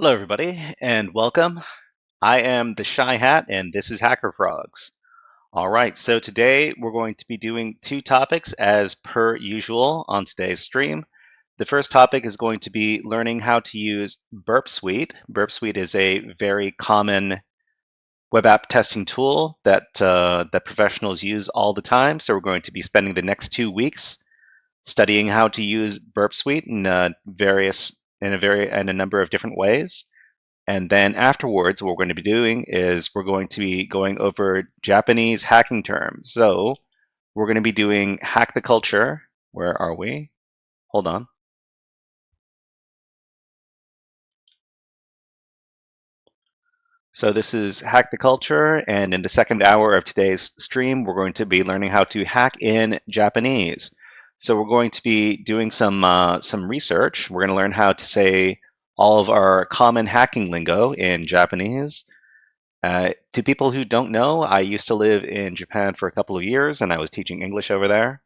Hello, everybody, and welcome. I am the Shy Hat, and this is HackerFrogs. All right, so today we're going to be doing two topics as per usual on today's stream. The first topic is going to be learning how to use Burp Suite. Burp Suite is a very common web app testing tool that that professionals use all the time. So we're going to be spending the next 2 weeks studying how to use Burp Suite in a number of different ways. And then afterwards, what we're going to be doing is we're going to be going over Japanese hacking terms. So we're going to be doing Hack the Culture. Where are we? Hold on. So this is Hack the Culture, and in the second hour of today's stream, we're going to be learning how to hack in Japanese. So we're going to be doing some research. We're going to learn how to say all of our common hacking lingo in Japanese. To people who don't know, I used to live in Japan for a couple of years, and I was teaching English over there.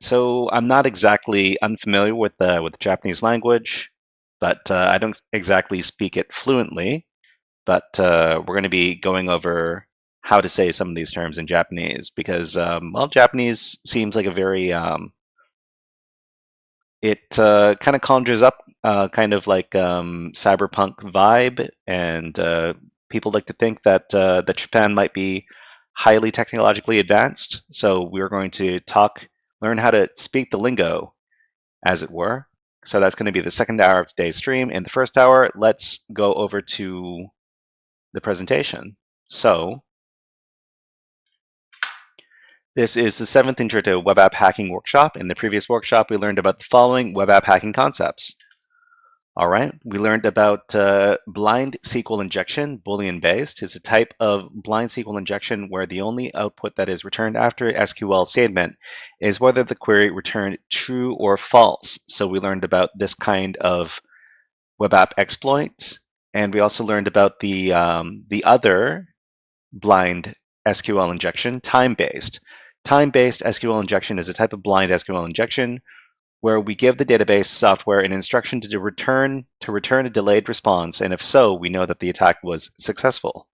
So I'm not exactly unfamiliar with the Japanese language, but I don't exactly speak it fluently. But we're going to be going over how to say some of these terms in Japanese because, well, Japanese seems like a very it kind of conjures up kind of like cyberpunk vibe, and people like to think that that Japan might be highly technologically advanced. So we're going to learn how to speak the lingo, as it were. So that's going to be the second hour of today's stream. In the first hour, let's go over to the presentation. So this is the 7th Intro to Web App Hacking workshop. In the previous workshop, we learned about the following web app hacking concepts. All right, we learned about blind SQL injection, Boolean-based, is a type of blind SQL injection where the only output that is returned after an SQL statement is whether the query returned true or false. So we learned about this kind of web app exploit, and we also learned about the other blind SQL injection, time-based. Time-based SQL injection is a type of blind SQL injection where we give the database software an instruction to return a delayed response, and if so, we know that the attack was successful.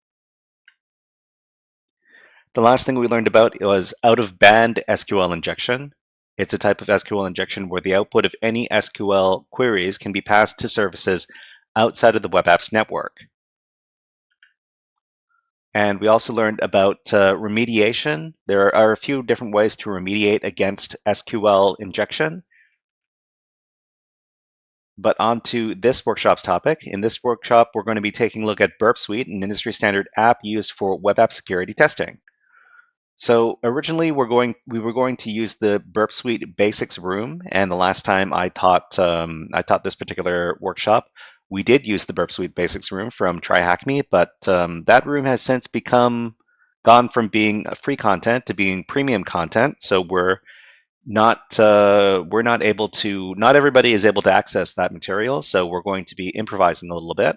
The last thing we learned about was out-of-band SQL injection. It's a type of SQL injection where the output of any SQL queries can be passed to services outside of the web app's network. And we also learned about remediation. There are a few different ways to remediate against SQL injection. But on to this workshop's topic. In this workshop, we're going to be taking a look at Burp Suite, an industry standard app used for web app security testing. So originally, we were going to use the Burp Suite basics room, and the last time I taught this particular workshop, we did use the Burp Suite basics room from Try Hack Me, but that room has since gone from being free content to being premium content. So not everybody is able to access that material, so we're going to be improvising a little bit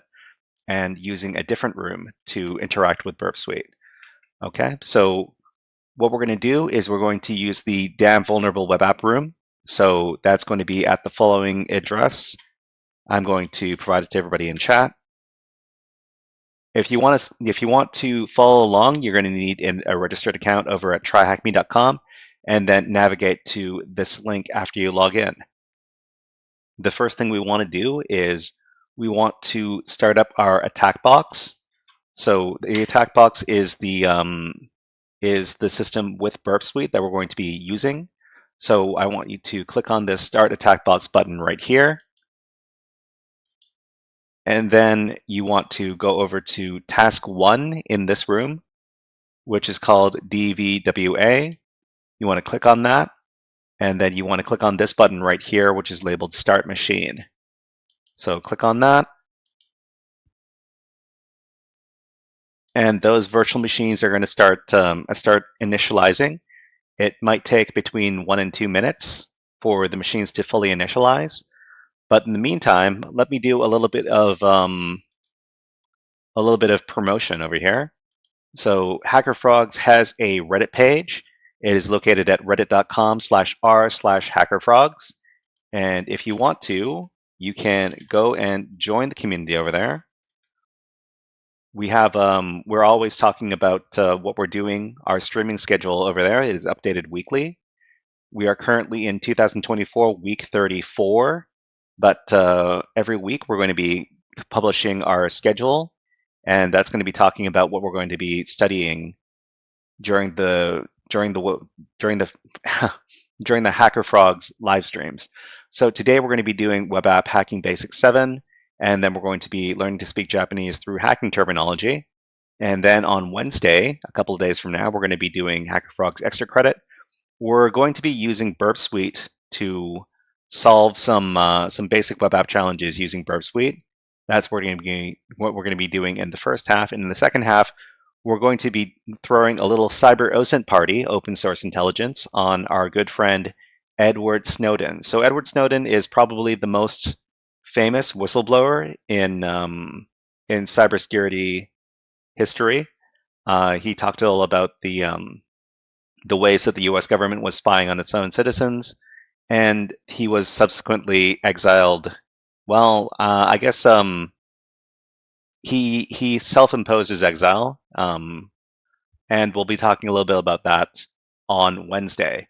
and using a different room to interact with Burp Suite. Okay, so what we're going to do is we're going to use the Damn Vulnerable Web App room. So that's going to be at the following address. I'm going to provide it to everybody in chat. If you want to follow along, you're going to need a registered account over at tryhackme.com. and then navigate to this link after you log in. The first thing we want to do is we want to start up our attack box. So the attack box is the system with Burp Suite that we're going to be using. So I want you to click on this Start Attack Box button right here. And then you want to go over to Task 1 in this room, which is called DVWA. You want to click on that, and then you want to click on this button right here, which is labeled Start Machine. So click on that. And those virtual machines are going to start initializing. It might take between 1 and 2 minutes for the machines to fully initialize. But in the meantime, let me do a little bit of promotion over here. So HackerFrogs has a Reddit page. It is located at reddit.com/r/HackerFrogs. And if you want to, you can go and join the community over there. We have, we're always talking about what we're doing. Our streaming schedule over there is updated weekly. We are currently in 2024, week 34, but every week we're going to be publishing our schedule, and that's going to be talking about what we're going to be studying during the during the during the during the HackerFrogs live streams. So today we're going to be doing Web App Hacking Basics 7, and then we're going to be learning to speak Japanese through hacking terminology. And then on Wednesday, a couple of days from now, we're going to be doing HackerFrogs Extra Credit. We're going to be using Burp Suite to solve some basic web app challenges using Burp Suite. That's what we're going to be doing in the first half. And in the second half, we're going to be throwing a little cyber OSINT party, open source intelligence, on our good friend Edward Snowden. So Edward Snowden is probably the most famous whistleblower in cybersecurity history. He talked all about the ways that the U.S. government was spying on its own citizens, and he was subsequently exiled. Well, I guess he self-imposed his exile, and we'll be talking a little bit about that on Wednesday.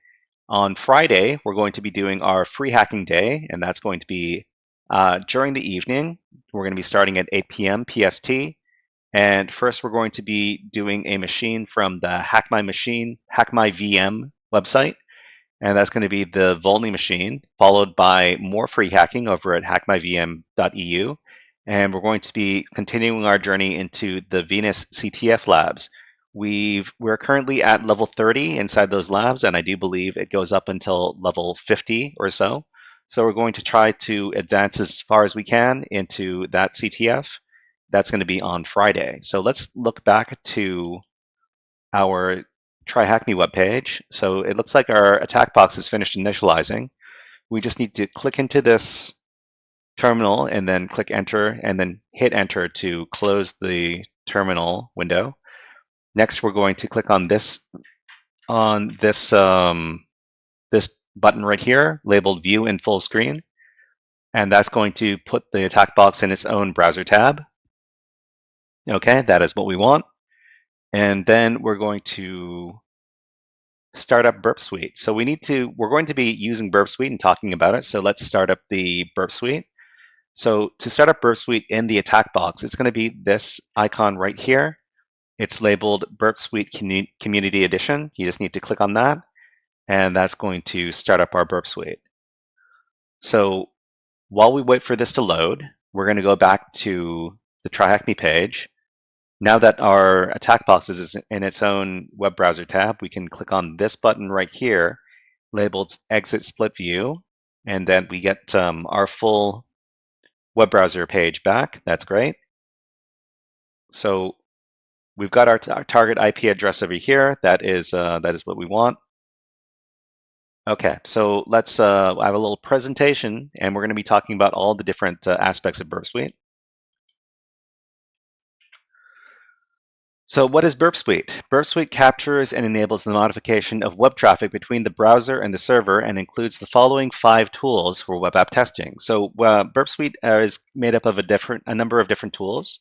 On Friday, we're going to be doing our free hacking day, and that's going to be during the evening. We're going to be starting at 8 p.m. PST. And first, we're going to be doing a machine from the Hack My VM website. And that's going to be the Volney machine, followed by more free hacking over at hackmyvm.eu. And we're going to be continuing our journey into the Venus CTF labs. We're currently at level 30 inside those labs, and I do believe it goes up until level 50 or so. So we're going to try to advance as far as we can into that CTF. That's going to be on Friday. So let's look back to our Try Hack Me webpage. So it looks like our attack box is finished initializing. We just need to click into this terminal and then click enter and then hit enter to close the terminal window. Next, we're going to click on this this button right here labeled View in Full Screen. And that's going to put the attack box in its own browser tab. Okay, that is what we want. And then we're going to start up Burp Suite. So we're going to be using Burp Suite and talking about it. So let's start up the Burp Suite. So to start up Burp Suite in the attack box, it's going to be this icon right here. It's labeled Burp Suite Community Edition. You just need to click on that, and that's going to start up our Burp Suite. So while we wait for this to load, we're going to go back to the Try Hack Me page. Now that our attack box is in its own web browser tab, we can click on this button right here labeled Exit Split View, and then we get our full web browser page back. That's great. So we've got our target IP address over here. That is what we want. Okay, so let's I have a little presentation, and we're going to be talking about all the different aspects of Burp Suite. So what is Burp Suite? Burp Suite captures and enables the modification of web traffic between the browser and the server and includes the following 5 tools for web app testing. So Burp Suite is made up of a number of different tools.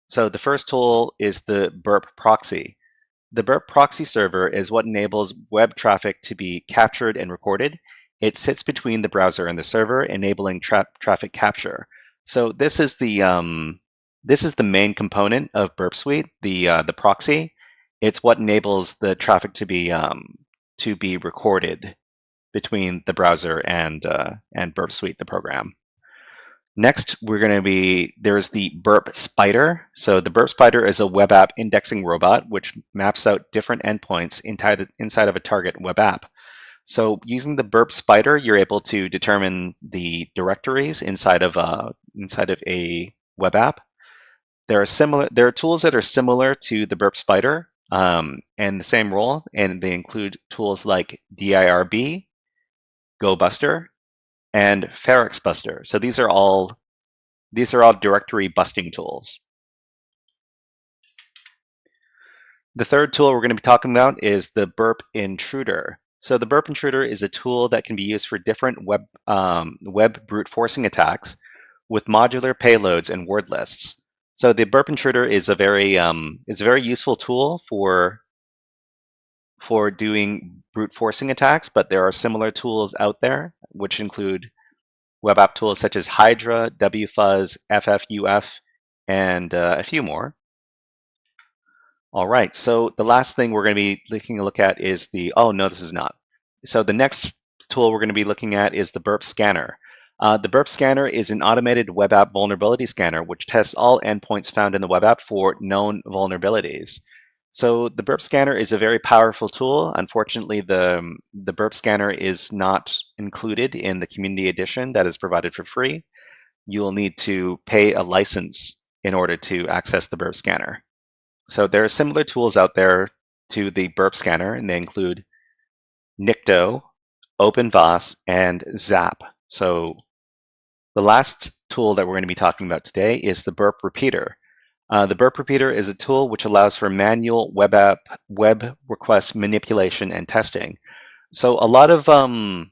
So the first tool is the Burp Proxy. The Burp Proxy server is what enables web traffic to be captured and recorded. It sits between the browser and the server, enabling traffic capture. So this is the main component of Burp Suite, the proxy. It's what enables the traffic to be recorded between the browser and Burp Suite, the program. Next, there's the Burp Spider. So the Burp Spider is a web app indexing robot which maps out different endpoints inside of a target web app. So using the Burp Spider, you're able to determine the directories inside of a web app. There are tools that are similar to the Burp Spider and the same role, and they include tools like DIRB, GoBuster, and FerrixBuster. So these are all directory busting tools. The third tool we're going to be talking about is the Burp Intruder. So the Burp Intruder is a tool that can be used for different web brute forcing attacks with modular payloads and word lists. So the Burp Intruder is a very useful tool for doing brute forcing attacks, but there are similar tools out there, which include web app tools such as Hydra, WFuzz, FFUF, and a few more. All right, so the last thing we're going to be taking a look at is oh no, this is not. So the next tool we're going to be looking at is the Burp Scanner. The Burp Scanner is an automated web app vulnerability scanner, which tests all endpoints found in the web app for known vulnerabilities. So the Burp Scanner is a very powerful tool. Unfortunately, the Burp Scanner is not included in the Community Edition that is provided for free. You will need to pay a license in order to access the Burp Scanner. So there are similar tools out there to the Burp Scanner, and they include Nikto, OpenVAS, and Zap. So the last tool that we're going to be talking about today is the Burp Repeater. The Burp Repeater is a tool which allows for manual web request manipulation and testing. So a lot of the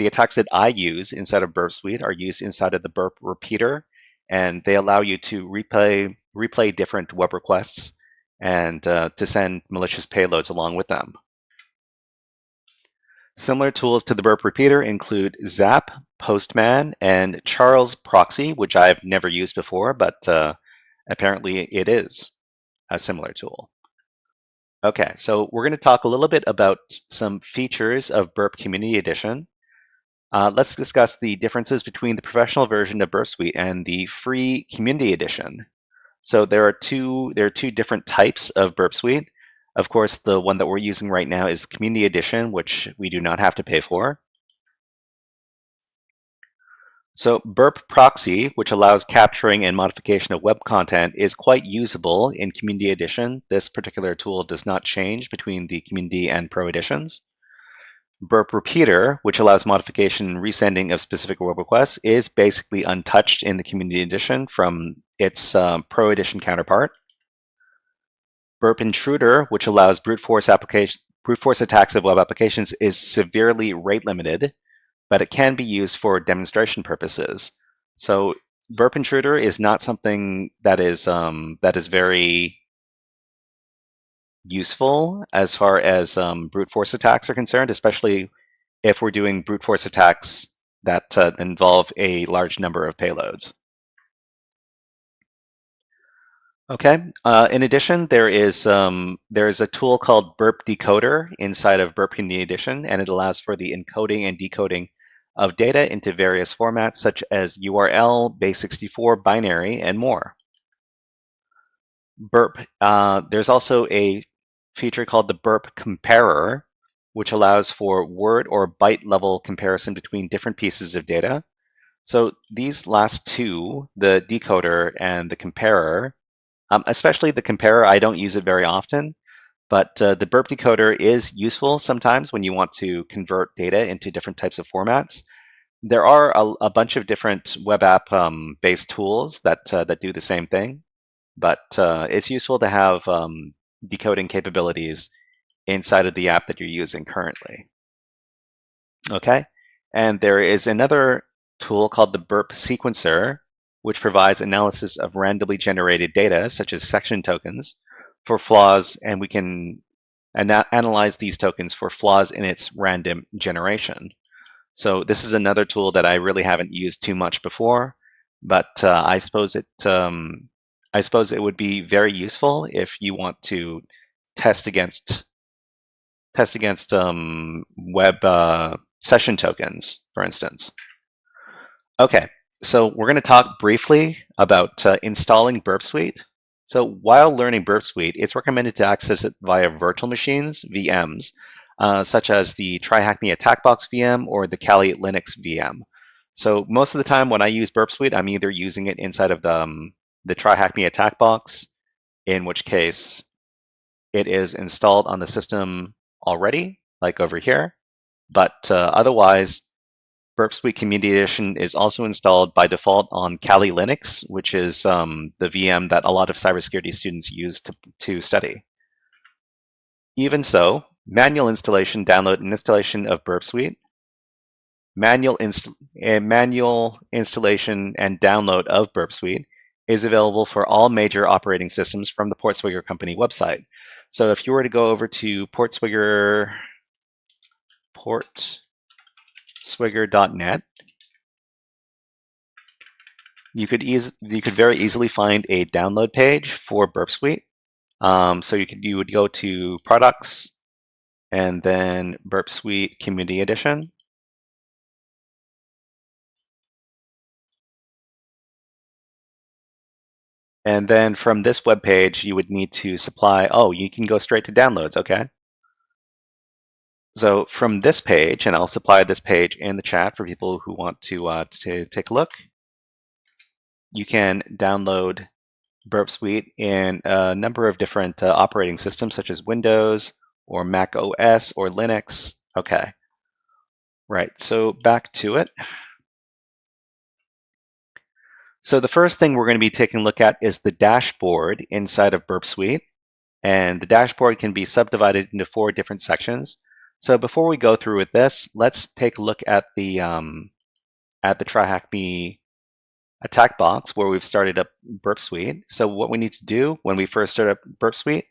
attacks that I use inside of Burp Suite are used inside of the Burp Repeater, and they allow you to replay different web requests and to send malicious payloads along with them. Similar tools to the Burp Repeater include Zap, Postman, and Charles Proxy, which I've never used before, but apparently it is a similar tool. Okay, so we're going to talk a little bit about some features of Burp Community Edition. Let's discuss the differences between the professional version of Burp Suite and the free Community Edition. So there are two different types of Burp Suite. Of course, the one that we're using right now is the Community Edition, which we do not have to pay for. So Burp Proxy, which allows capturing and modification of web content, is quite usable in Community Edition. This particular tool does not change between the Community and Pro editions. Burp Repeater, which allows modification and resending of specific web requests, is basically untouched in the Community Edition from its Pro Edition counterpart. Burp Intruder, which allows brute force attacks of web applications, is severely rate limited, but it can be used for demonstration purposes. So Burp Intruder is not something that is very useful as far as brute force attacks are concerned, especially if we're doing brute force attacks that involve a large number of payloads. Okay. In addition, there is a tool called Burp Decoder inside of Burp Community Edition, and it allows for the encoding and decoding of data into various formats such as URL, base64, binary, and more. There's also a feature called the Burp Comparer, which allows for word or byte level comparison between different pieces of data. So these last two, the decoder and the comparer, especially the comparer, I don't use it very often, but the Burp Decoder is useful sometimes when you want to convert data into different types of formats. There are a bunch of different web app based tools that do the same thing, but it's useful to have decoding capabilities inside of the app that you're using currently. Okay, and there is another tool called the Burp Sequencer, which provides analysis of randomly generated data, such as section tokens, for flaws, and we can analyze these tokens for flaws in its random generation. So this is another tool that I really haven't used too much before, but I suppose it would be very useful if you want to test against web session tokens, for instance. Okay, so we're going to talk briefly about installing Burp Suite. So while learning Burp Suite, it's recommended to access it via virtual machines, VMs, such as the TryHackMe AttackBox VM or the Kali Linux VM. So most of the time when I use Burp Suite, I'm either using it inside of the TryHackMe AttackBox, in which case it is installed on the system already, like over here. But otherwise, Burp Suite Community Edition is also installed by default on Kali Linux, which is the VM that a lot of cybersecurity students use to study. Even so, manual installation, download, and installation of Burp Suite. Manual installation and download of Burp Suite is available for all major operating systems from the Portswigger company website. So if you were to go over to portswigger.net, you could very easily find a download page for Burp Suite. So you would go to Products and then Burp Suite Community Edition. And then from this web page, you would need to supply, oh, you can go straight to downloads, okay? So from this page, and I'll supply this page in the chat for people who want to take a look, you can download Burp Suite in a number of different operating systems, such as Windows or Mac OS or Linux. Okay, right, so back to it. So the first thing we're going to be taking a look at is the dashboard inside of Burp Suite. And the dashboard can be subdivided into 4 different sections. So before we go through with this, let's take a look at the TryHackMe attack box where we've started up Burp Suite. So what we need to do when we first start up Burp Suite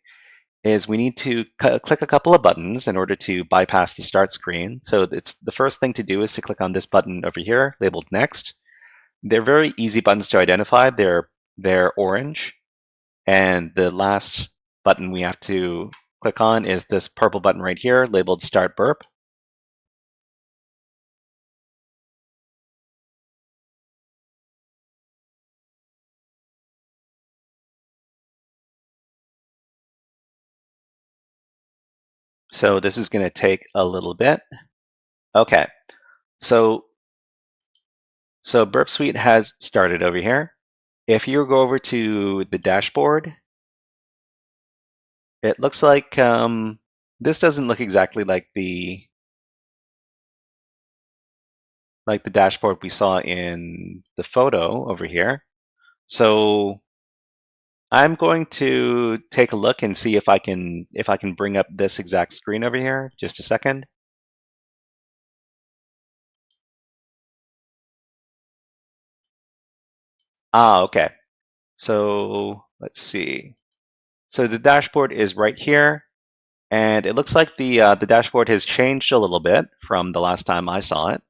is we need to click a couple of buttons in order to bypass the start screen. So the first thing to do is to click on this button over here labeled Next. They're very easy buttons to identify. They're orange, and the last button we have to click on is this purple button right here labeled Start Burp. So this is going to take a little bit. Okay, so Burp Suite has started over here. If you go over to the dashboard, it looks like this doesn't look exactly like the dashboard we saw in the photo over here. So I'm going to take a look and see if I can bring up this exact screen over here. Just a second. Okay. So let's see. So the dashboard is right here, and it looks like the dashboard has changed a little bit from the last time I saw it.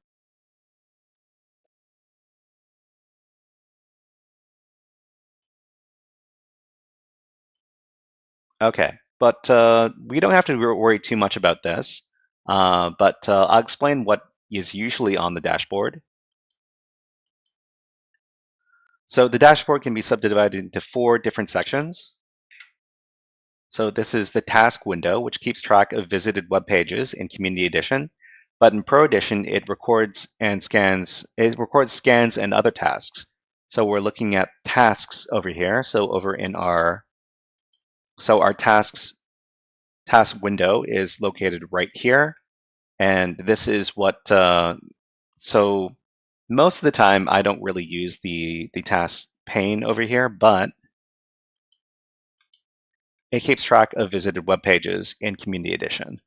Okay, but we don't have to worry too much about this. But I'll explain what is usually on the dashboard. So the dashboard can be subdivided into 4 different sections. So this is the task window, which keeps track of visited web pages in Community Edition. But in Pro Edition, it records scans and other tasks. So we're looking at tasks over here. So over in our task window is located right here. And this is what, so most of the time I don't really use the task pane over here, but it keeps track of visited web pages in Community Edition.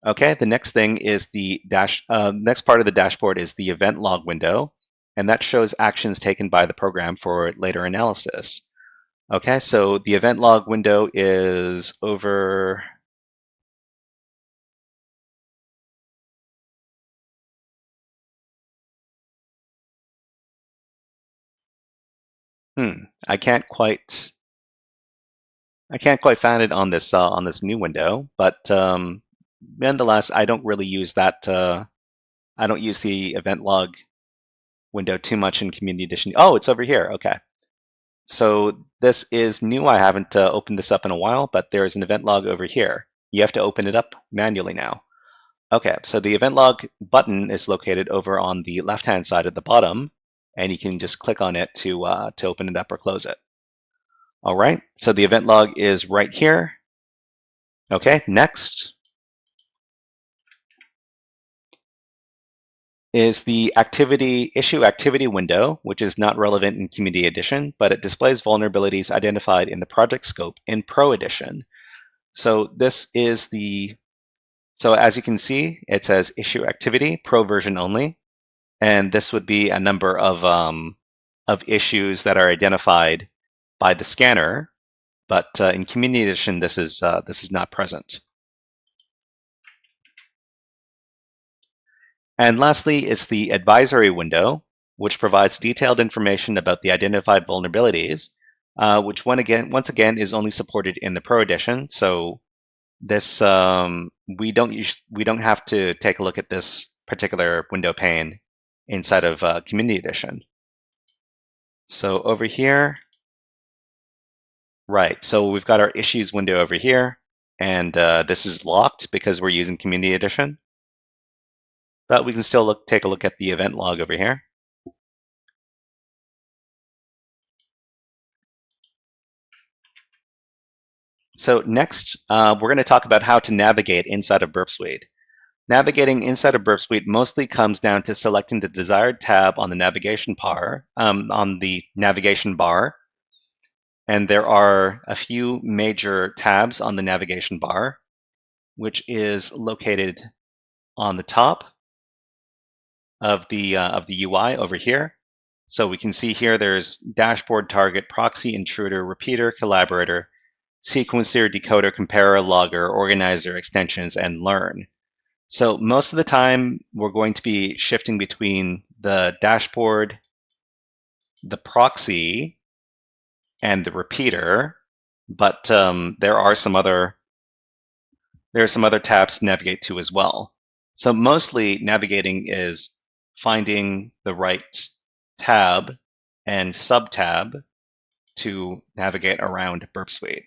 Okay, the next thing is the next part of the dashboard is the event log window, and that shows actions taken by the program for later analysis. Okay, so the event log window is over. I can't quite find it on this new window, but nonetheless, I don't really use that. I don't use the event log window too much in Community Edition. Oh, it's over here. Okay. So this is new. I haven't opened this up in a while, but there is an event log over here. You have to open it up manually now. Okay, so the event log button is located over on the left-hand side at the bottom, and you can just click on it to open it up or close it. All right, so the event log is right here. Okay, next is the issue activity window, which is not relevant in Community Edition, but it displays vulnerabilities identified in the project scope in Pro Edition. So this is so as you can see, it says issue activity, pro version only. And this would be a number of issues that are identified by the scanner. But in Community Edition, this is not present. And lastly is the advisory window, which provides detailed information about the identified vulnerabilities, which once again is only supported in the Pro Edition. So this we don't have to take a look at this particular window pane inside of Community Edition. So over here, right, so we've got our issues window over here, and this is locked because we're using Community Edition. But we can still take a look at the event log over here. So next, we're going to talk about how to navigate inside of Burp Suite. Navigating inside of Burp Suite mostly comes down to selecting the desired tab on the navigation bar, and there are a few major tabs on the navigation bar, which is located on the top of the UI over here. So we can see here there's dashboard, target, proxy, intruder, repeater, collaborator, sequencer, decoder, comparer, logger, organizer, extensions, and learn. So most of the time we're going to be shifting between the dashboard, the proxy, and the repeater, but there are some other tabs to navigate to as well. So mostly navigating is finding the right tab and sub-tab to navigate around Burp Suite.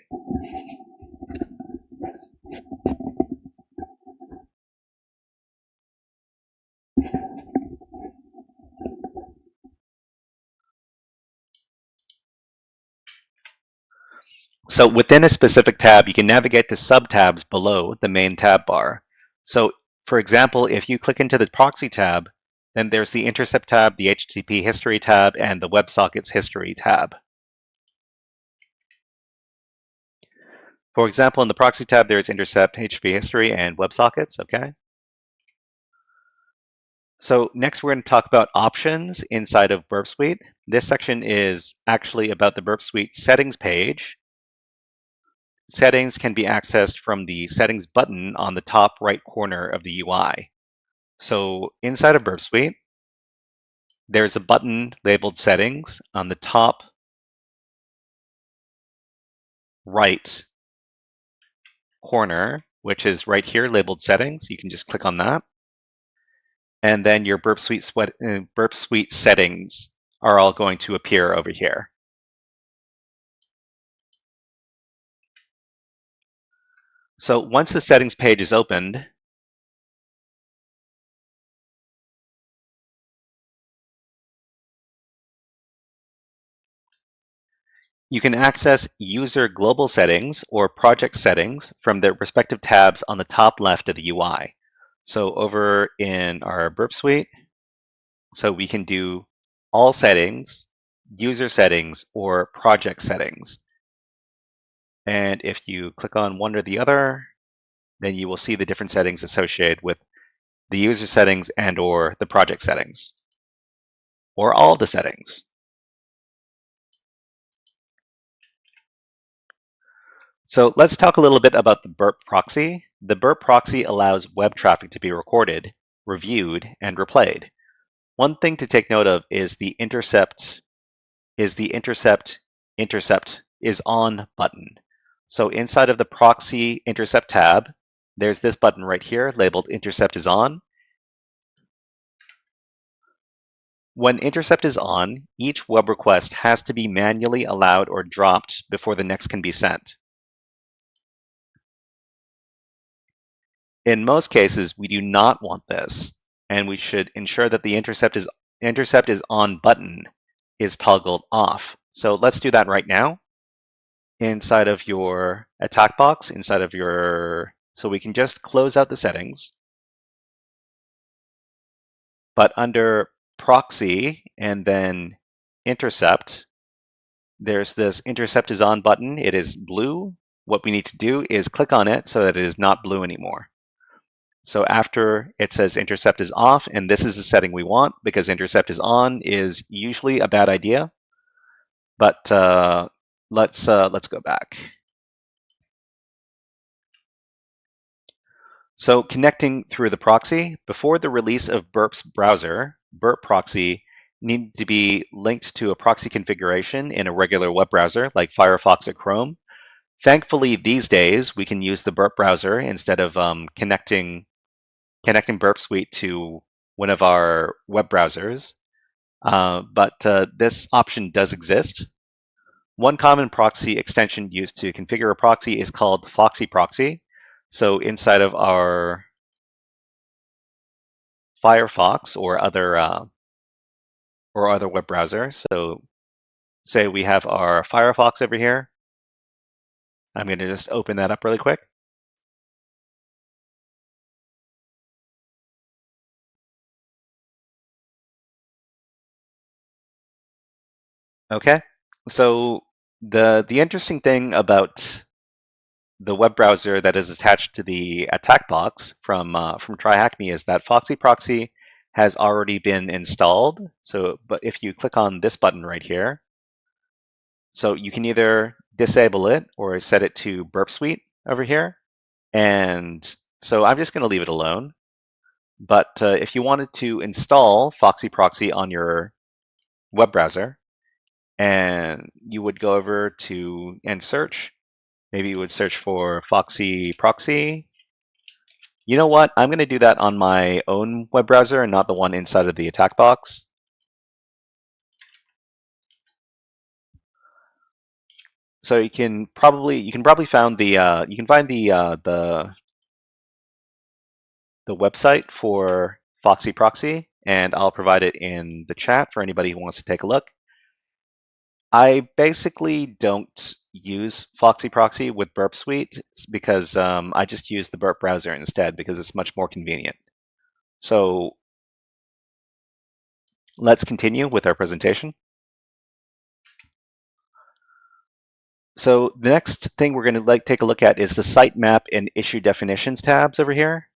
So within a specific tab, you can navigate to sub-tabs below the main tab bar. So for example, if you click into the proxy tab, then there's the intercept tab, the HTTP history tab, and the WebSockets history tab. For example, in the proxy tab, there's intercept, HTTP history, and WebSockets, okay? So next we're going to talk about options inside of Burp Suite. This section is actually about the Burp Suite settings page. Settings can be accessed from the settings button on the top right corner of the UI. So inside of Burp Suite, there's a button labeled settings on the top right corner, which is right here labeled settings. You can just click on that. And then your Burp Suite settings are all going to appear over here. So once the settings page is opened, you can access user global settings or project settings from their respective tabs on the top left of the UI. So over in our Burp Suite, so we can do all settings, user settings, or project settings. And if you click on one or the other, then you will see the different settings associated with the user settings and or the project settings, or all the settings. So let's talk a little bit about the Burp proxy. The Burp proxy allows web traffic to be recorded, reviewed, and replayed. One thing to take note of is the intercept is on button. So inside of the proxy intercept tab, there's this button right here labeled intercept is on. When intercept is on, each web request has to be manually allowed or dropped before the next can be sent. In most cases, we do not want this, and we should ensure that the intercept is on button is toggled off. So let's do that right now. Inside of your attack box, so we can just close out the settings. But under proxy and then intercept, there's this intercept is on button. It is blue what we need to do is click on it so that it is not blue anymore. So after it says intercept is off, and this is the setting we want because intercept is on is usually a bad idea. But let's go back. So connecting through the proxy, before the release of Burp's browser, Burp proxy needed to be linked to a proxy configuration in a regular web browser like Firefox or Chrome. Thankfully, these days, we can use the Burp browser instead of connecting Burp Suite to one of our web browsers. But this option does exist. One common proxy extension used to configure a proxy is called Foxy Proxy. So inside of our Firefox or other web browser, so say we have our Firefox over here. I'm going to just open that up really quick. Okay, so the interesting thing about the web browser that is attached to the attack box from TryHackMe is that Foxy Proxy has already been installed. So, but if you click on this button right here, so you can either disable it or set it to Burp Suite over here. And so I'm just going to leave it alone. But if you wanted to install Foxy Proxy on your web browser, and you would go over to and search, maybe you would search for Foxy Proxy. You know what? I'm going to do that on my own web browser and not the one inside of the attack box. So you can probably find the website for Foxy Proxy, and I'll provide it in the chat for anybody who wants to take a look. I basically don't use Foxy Proxy with Burp Suite because I just use the Burp browser instead because it's much more convenient. So let's continue with our presentation. So the next thing we're going to take a look at is the sitemap and issue definitions tabs over here.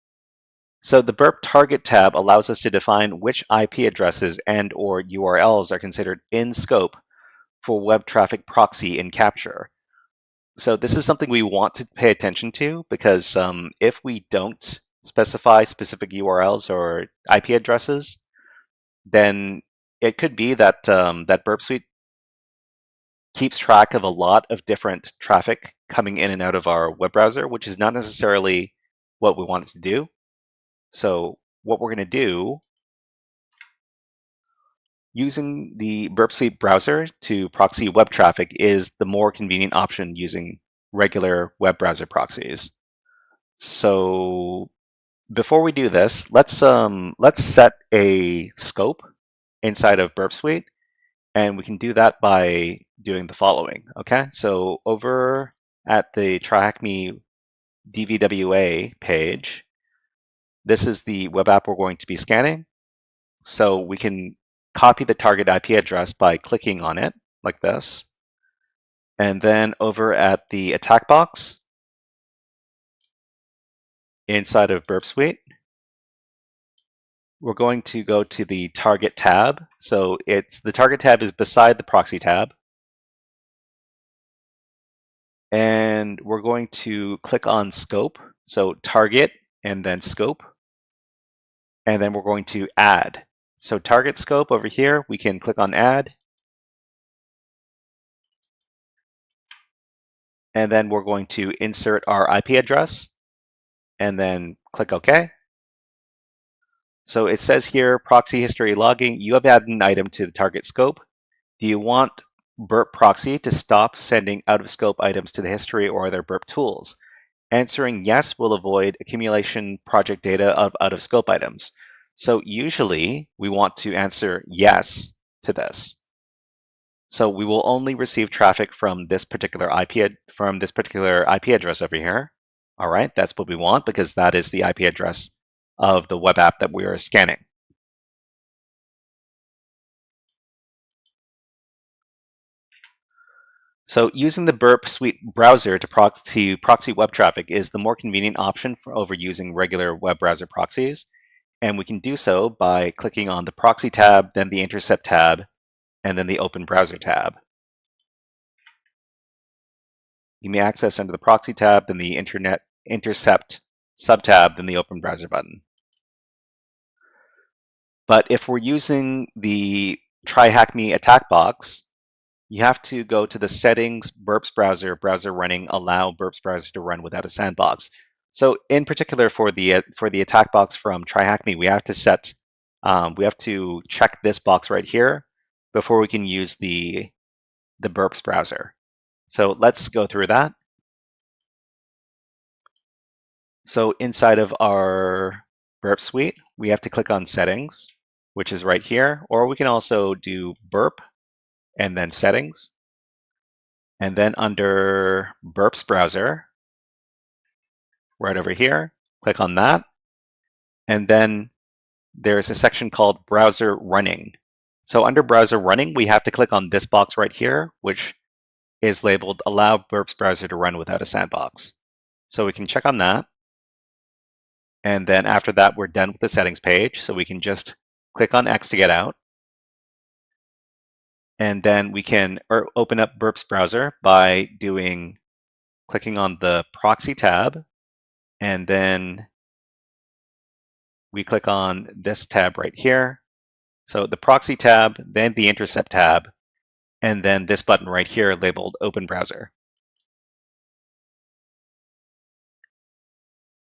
So the Burp target tab allows us to define which IP addresses and or URLs are considered in scope for web traffic proxy and capture. So this is something we want to pay attention to because if we don't specify specific URLs or IP addresses, then it could be that that Burp Suite keeps track of a lot of different traffic coming in and out of our web browser, which is not necessarily what we want it to do. So what we're going to do, using the Burp Suite browser to proxy web traffic is the more convenient option using regular web browser proxies. So before we do this, let's set a scope inside of Burp Suite, and we can do that by doing the following. Okay, so over at the TryHackMe DVWA page, this is the web app we're going to be scanning. So we can copy the target IP address by clicking on it like this. And then over at the attack box inside of Burp Suite, we're going to go to the target tab. So the target tab is beside the proxy tab. And we're going to click on scope. So target and then scope. And then we're going to add. So target scope over here, we can click on add. And then we're going to insert our IP address and then click OK. So it says here, proxy history logging, you have added an item to the target scope. Do you want Burp proxy to stop sending out of scope items to the history or other Burp tools? Answering yes will avoid accumulation project data of out of scope items. So usually we want to answer yes to this. So we will only receive traffic from this particular IP address over here. All right, that's what we want because that is the IP address of the web app that we are scanning. So using the Burp Suite browser to proxy web traffic is the more convenient option for over using regular web browser proxies. And we can do so by clicking on the Proxy tab, then the Intercept tab, and then the Open Browser tab. You may access under the Proxy tab, then the Intercept subtab, then the Open Browser button. But if we're using the Try Hack Me attack box, you have to go to the Settings, Burps Browser, Browser Running, Allow Burps Browser to run without a sandbox. So in particular for the attack box from Try Hack Me, we have to check this box right here before we can use the Burps browser. So let's go through that. So inside of our Burp Suite, we have to click on Settings, which is right here, or we can also do Burp and then Settings. And then under Burps Browser, right over here, click on that. And then there's a section called Browser Running. So under Browser Running, we have to click on this box right here, which is labeled Allow Burps Browser to Run Without a Sandbox. So we can check on that. And then after that, we're done with the settings page. So we can just click on X to get out. And then we can open up Burps Browser by clicking on the Proxy tab. And then we click on this tab right here. So the Proxy tab, then the Intercept tab, and then this button right here labeled Open Browser.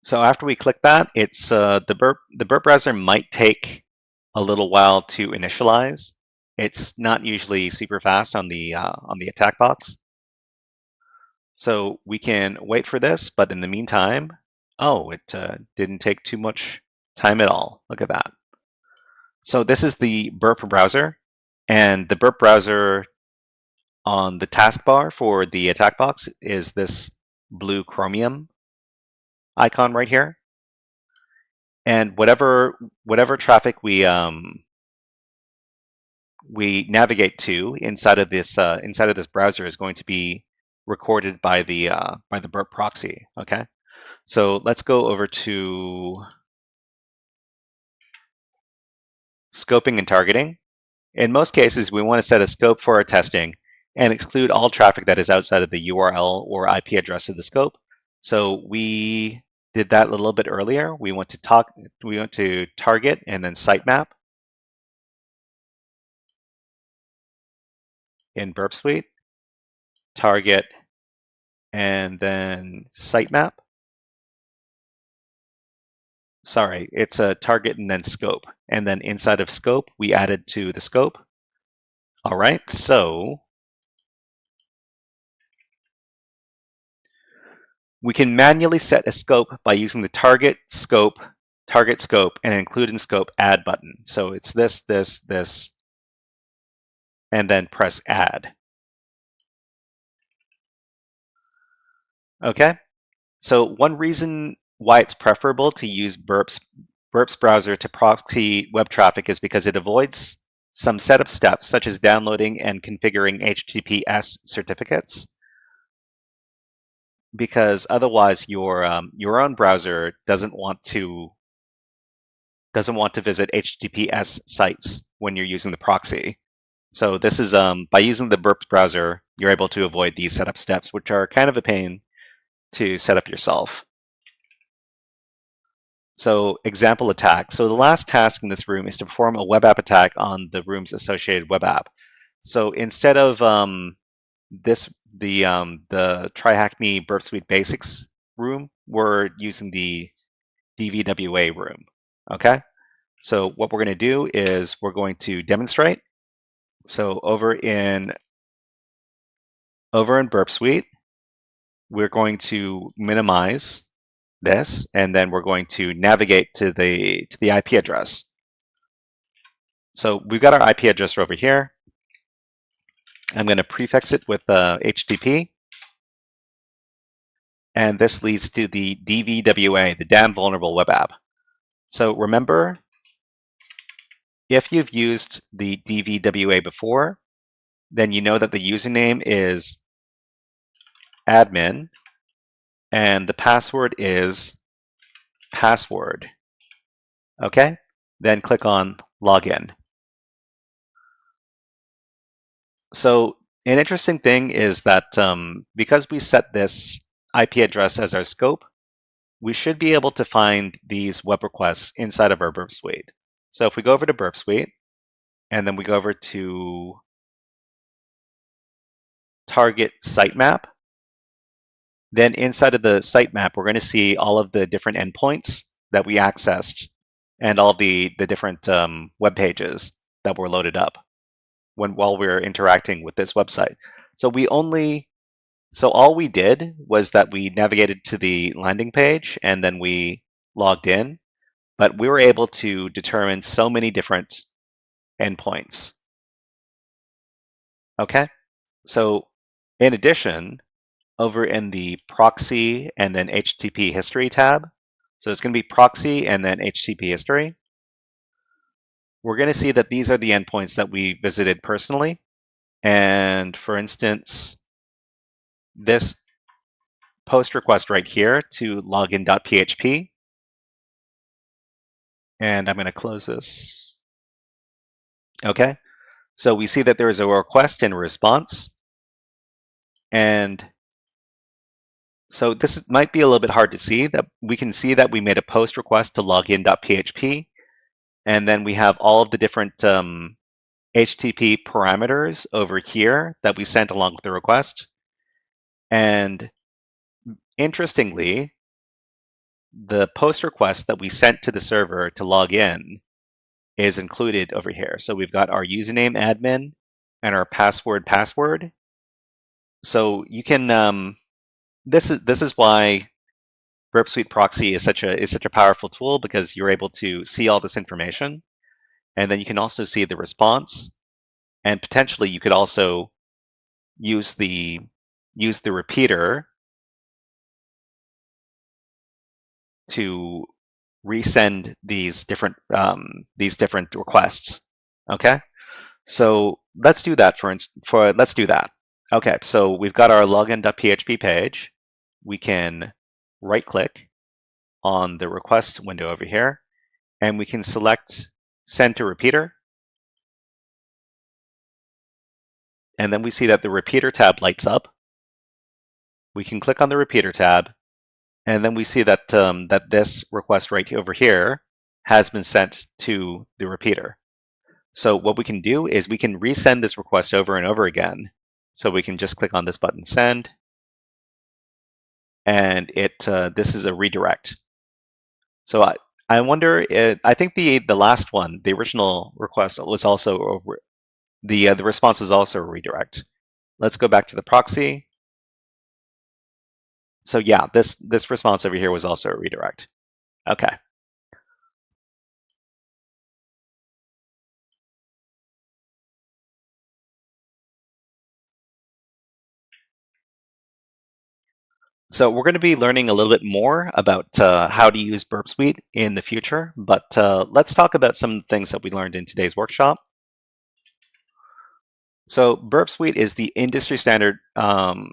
So after we click that, it's the Burp browser might take a little while to initialize. It's not usually super fast on the attack box. So we can wait for this, but in the meantime, oh, it didn't take too much time at all. Look at that. So this is the Burp browser, and the Burp browser on the taskbar for the attack box is this blue chromium icon right here. And whatever traffic we navigate to inside of this browser is going to be recorded by the Burp proxy. Okay, so let's go over to scoping and targeting. In most cases, we want to set a scope for our testing and exclude all traffic that is outside of the URL or IP address of the scope. So we did that a little bit earlier. We want to target and then sitemap in Burp Suite, target and then sitemap. Sorry, it's a target and then scope. And then inside of scope, we added to the scope. All right, so we can manually set a scope by using the target scope, and include in scope add button. So it's this, and then press add. Okay, so one reason why it's preferable to use Burp's browser to proxy web traffic is because it avoids some setup steps such as downloading and configuring HTTPS certificates. Because otherwise, your own browser doesn't want to visit HTTPS sites when you're using the proxy. So this is by using the Burp browser, you're able to avoid these setup steps, which are kind of a pain to set up yourself. So example attack. So the last task in this room is to perform a web app attack on the room's associated web app. So instead of the Try Hack Me Burp Suite Basics room, we're using the DVWA room. Okay. So what we're going to do is we're going to demonstrate. So over in Burp Suite, we're going to minimize this, and then we're going to navigate to the IP address. So we've got our IP address over here. I'm going to prefix it with HTTP, and this leads to the DVWA, the Damn Vulnerable Web App. So remember, if you've used the DVWA before, then you know that the username is admin, and the password is password. Okay, then click on login. So an interesting thing is that because we set this IP address as our scope, we should be able to find these web requests inside of our Burp Suite. So if we go over to Burp Suite, and then we go over to target sitemap, then inside of the sitemap, we're going to see all of the different endpoints that we accessed and all the different web pages that were loaded up while we were interacting with this website. So all we did was that we navigated to the landing page and then we logged in, but we were able to determine so many different endpoints. Okay, so in addition, over in the proxy and then HTTP history tab, so it's going to be proxy and then HTTP history, we're going to see that these are the endpoints that we visited personally. And for instance, this post request right here to login.php, and I'm going to close this. Okay, so we see that there is a request and a response. And so this might be a little bit hard to see. That we can see that we made a post request to login.php, and then we have all of the different HTTP parameters over here that we sent along with the request. And interestingly, the post request that we sent to the server to log in is included over here. So we've got our username admin and our password. So you can this is why Burp Suite Proxy is such a powerful tool, because you're able to see all this information, and then you can also see the response, and potentially you could also use the repeater to resend these different requests. Okay, so let's do that. Let's do that. Okay, so we've got our login.php page. We can right-click on the request window over here, and we can select Send to Repeater. And then we see that the Repeater tab lights up. We can click on the Repeater tab, and then we see that that this request right over here has been sent to the repeater. So what we can do is we can resend this request over and over again. So we can just click on this button, Send, and this is a redirect. So I wonder, I think the last one, the original request, was also the response is also a redirect. Let's go back to the proxy. So yeah, this response over here was also a redirect. Okay. So we're going to be learning a little bit more about how to use Burp Suite in the future, but let's talk about some things that we learned in today's workshop. So Burp Suite is the industry standard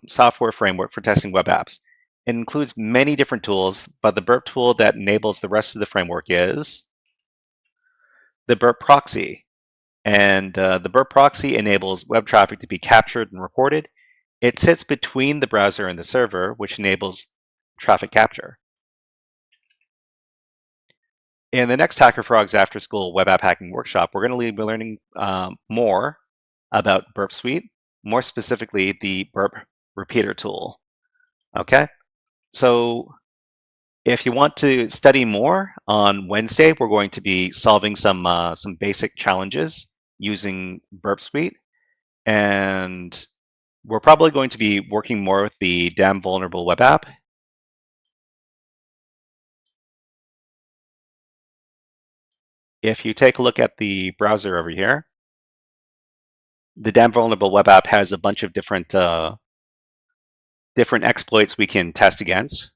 software framework for testing web apps. It includes many different tools, but the Burp tool that enables the rest of the framework is the Burp proxy. And the Burp proxy enables web traffic to be captured and reported. It sits between the browser and the server, which enables traffic capture. In the next HackerFrogs After School Web App Hacking Workshop, we're going to be learning more about Burp Suite, more specifically the Burp Repeater tool. Okay, so if you want to study more, on Wednesday we're going to be solving some basic challenges using Burp Suite, and we're probably going to be working more with the Damn Vulnerable Web App. If you take a look at the browser over here, the Damn Vulnerable Web App has a bunch of different exploits we can test against.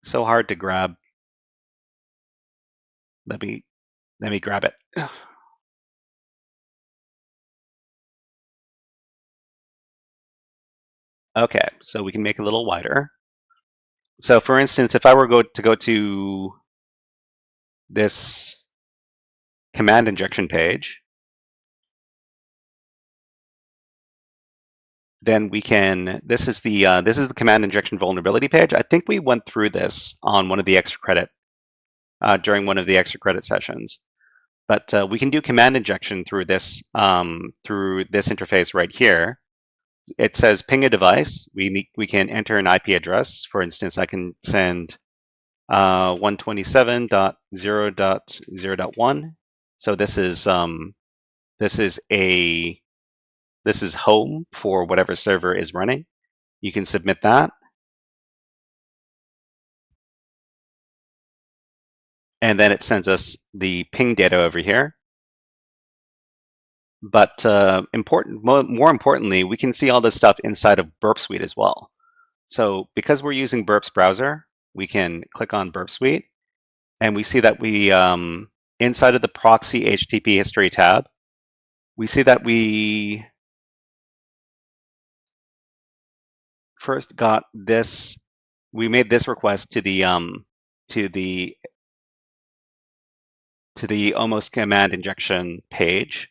So hard to grab. Let me grab it. Okay, so we can make it a little wider. So for instance, if I were to go to this command injection page, then we can, this is the command injection vulnerability page. I think we went through this on one of the extra credit, during one of the extra credit sessions. But we can do command injection through this interface right here. It says ping a device. We can enter an IP address. For instance, I can send 127.0.0.1. So this is home for whatever server is running. You can submit that. And then it sends us the ping data over here. But more importantly, we can see all this stuff inside of Burp Suite as well. So because we're using Burp's browser, we can click on Burp Suite, and we see that we, inside of the proxy HTTP history tab, we see that we first got this. We made this request to the almost command injection page,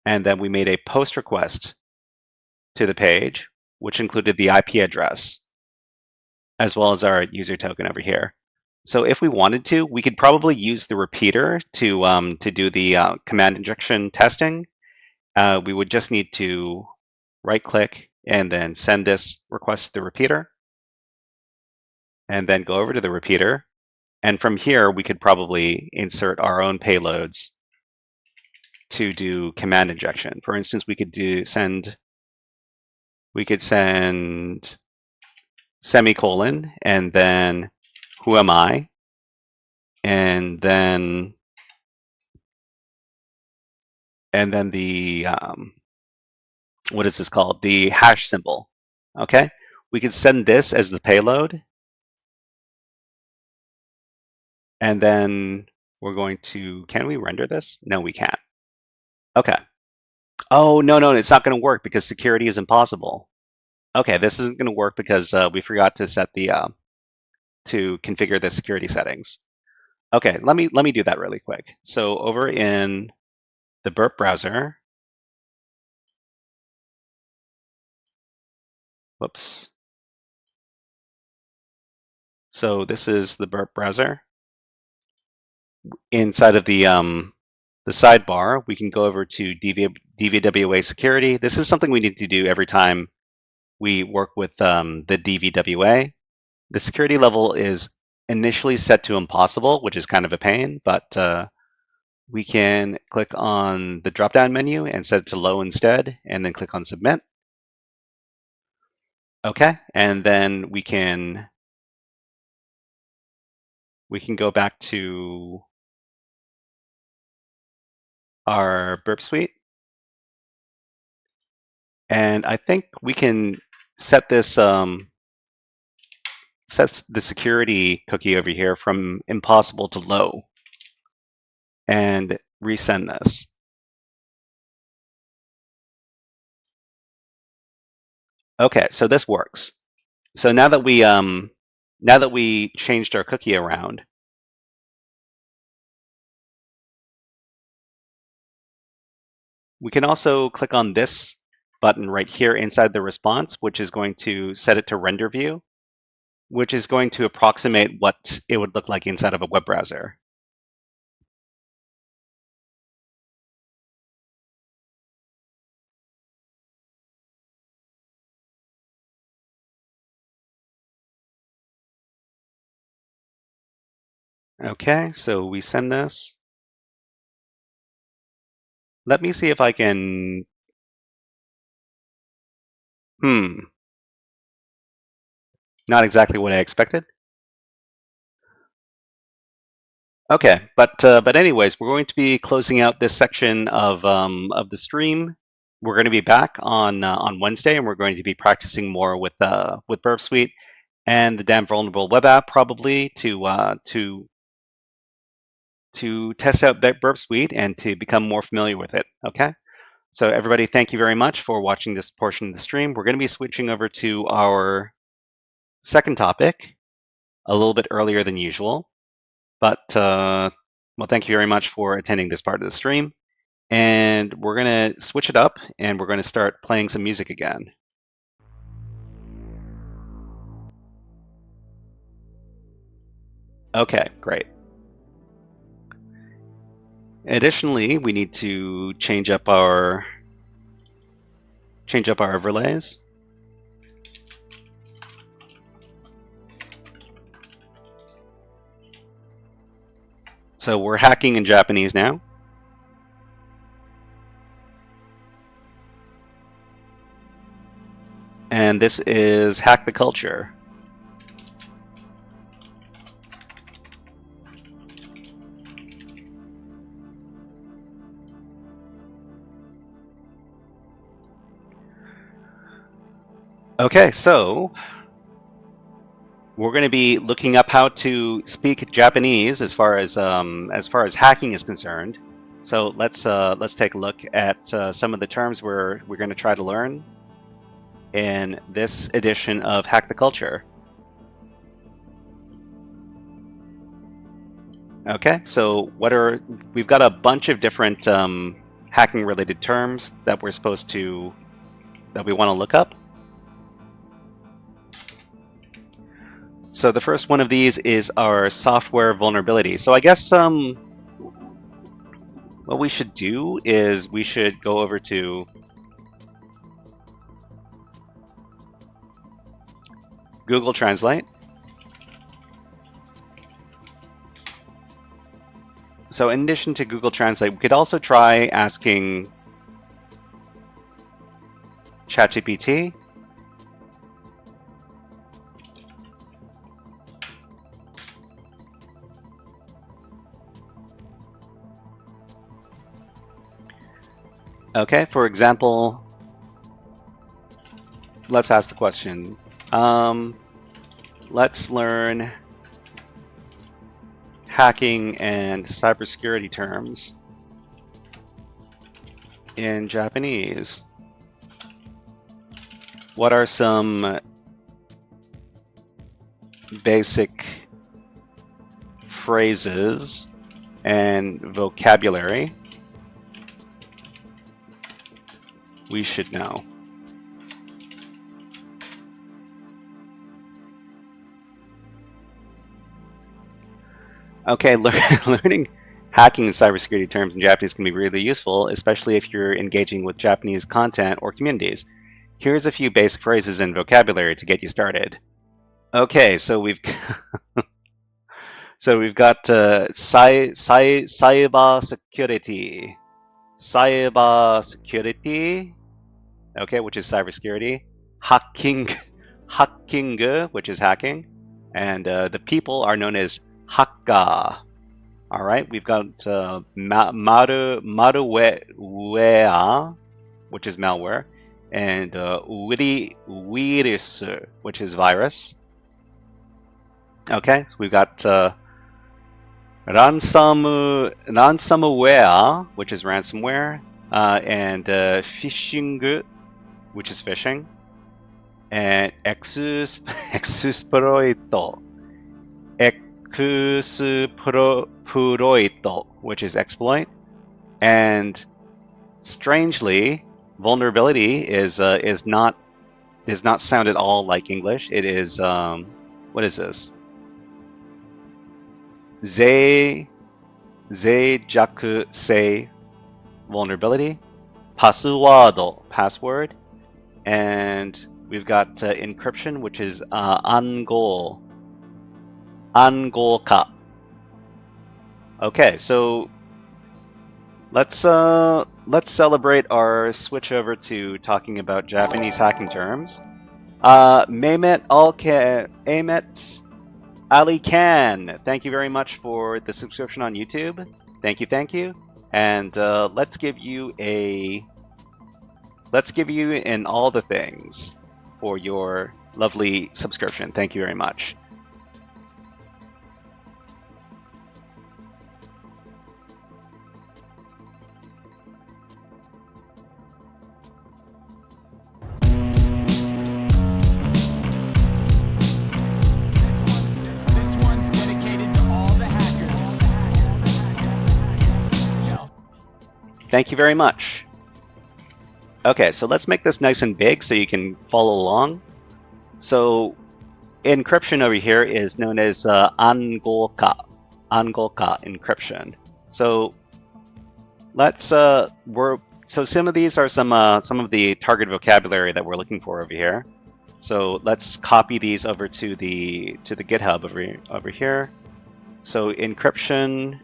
and then we made a post request to the page, which included the IP address as well as our user token over here. So if we wanted to, we could probably use the repeater to do the command injection testing. We would just need to right-click and then send this request to the repeater, and then go over to the repeater. And from here, we could probably insert our own payloads to do command injection. For instance, we could send semicolon and then who am I, and then the what is this called? The hash symbol. Okay, we could send this as the payload, and then we're going to. Can we render this? No, we can't. Okay. Oh no, it's not going to work because security is impossible. Okay, this isn't going to work because we forgot to set the to configure the security settings. Okay, let me do that really quick. So over in the Burp browser, whoops. So this is the Burp browser. Inside of the sidebar, we can go over to DVWA security. This is something we need to do every time we work with the DVWA. The security level is initially set to impossible, which is kind of a pain, but we can click on the drop-down menu and set it to low instead, and then click on submit. Okay, and then we can go back to our Burp Suite, and I think we can set this sets the security cookie over here from impossible to low, and resend this. Okay, so this works. So now that we changed our cookie around, we can also click on this button right here inside the response, which is going to set it to render view, which is going to approximate what it would look like inside of a web browser. Okay, so we send this. Let me see if I can. Not exactly what I expected. Okay, but anyways, we're going to be closing out this section of the stream. We're going to be back on Wednesday, and we're going to be practicing more with Burp Suite and the damn vulnerable web app, probably to test out Burp Suite and to become more familiar with it. Okay, So everybody, thank you very much for watching this portion of the stream. We're going to be switching over to our second topic a little bit earlier than usual. But, well, thank you very much for attending this part of the stream. And we're going to switch it up, and we're going to start playing some music again. Okay, great. Additionally, we need to change up our overlays. So we're hacking in Japanese now. And this is Hack the Culture. Okay, so we're going to be looking up how to speak Japanese as far as hacking is concerned. So let's take a look at some of the terms we're going to try to learn in this edition of Hack the Culture. Okay, so we've got a bunch of different hacking related terms that we want to look up. So the first one of these is our software vulnerability. So I guess what we should do is we should go over to Google Translate. So in addition to Google Translate, we could also try asking ChatGPT. Okay, for example, let's ask the question. Let's learn hacking and cybersecurity terms in Japanese. What are some basic phrases and vocabulary we should know? Okay, learning hacking and cybersecurity terms in Japanese can be really useful, especially if you're engaging with Japanese content or communities. Here's a few basic phrases and vocabulary to get you started. Okay, so we've got cyber security, okay, which is cybersecurity. Hacking, which is hacking, and the people are known as hacker. All right, we've got malware, which is malware, and virus, which is virus. Okay, so we've got ransomware, which is ransomware, and phishing, which is phishing, and exploit, which is exploit, and strangely, vulnerability is not sound at all like English. It is what is this? Zeijaku sei, vulnerability, password, and we've got encryption, which is angolka. Okay, so let's celebrate our switch over to talking about Japanese hacking terms. Mehmet Ali Khan, thank you very much for the subscription on YouTube. Thank you. And let's give you an all the things for your lovely subscription. Thank you very much. thank you very much. Okay, so let's make this nice and big so you can follow along. So encryption over here is known as Angolka encryption. So let's so some of these are some of the target vocabulary that we're looking for over here. So let's copy these over to the GitHub over here. So encryption,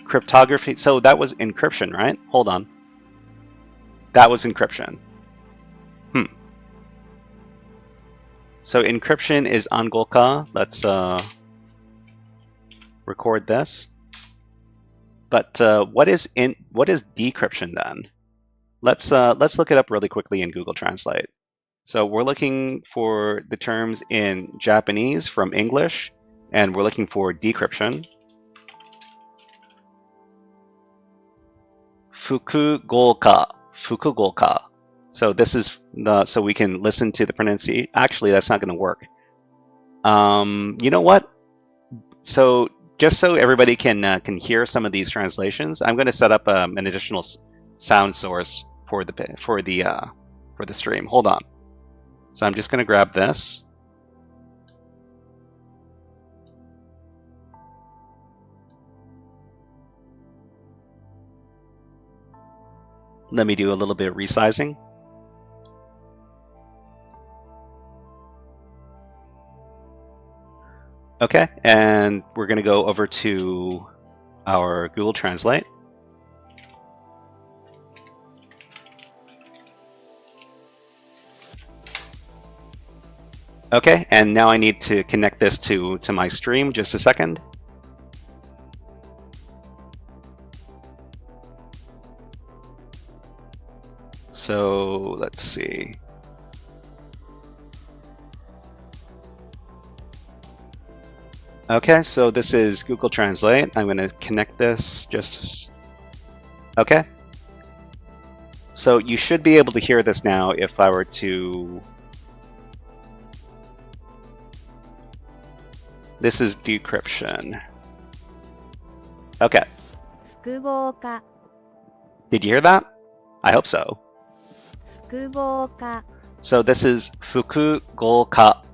cryptography. So that was encryption, right? Hold on. That was encryption. So encryption is Angolka. Let's record this. But what is decryption then? Let's look it up really quickly in Google Translate. So we're looking for the terms in Japanese from English, and we're looking for decryption. Fukugolka. So this is so we can listen to the pronunciation. Actually, that's not going to work. You know what? So just so everybody can hear some of these translations, I'm going to set up an additional sound source for the stream. Hold on. So I'm just going to grab this. Let me do a little bit of resizing. Okay, and we're going to go over to our Google Translate. Okay, and now I need to connect this to my stream. Just a second. So let's see. Okay, so this is Google Translate. I'm going to connect this just... Okay. So you should be able to hear this now if I were to... This is decryption. Okay. Fukugoka. Did you hear that? I hope so. Fukugoka. So this is Fukugoka,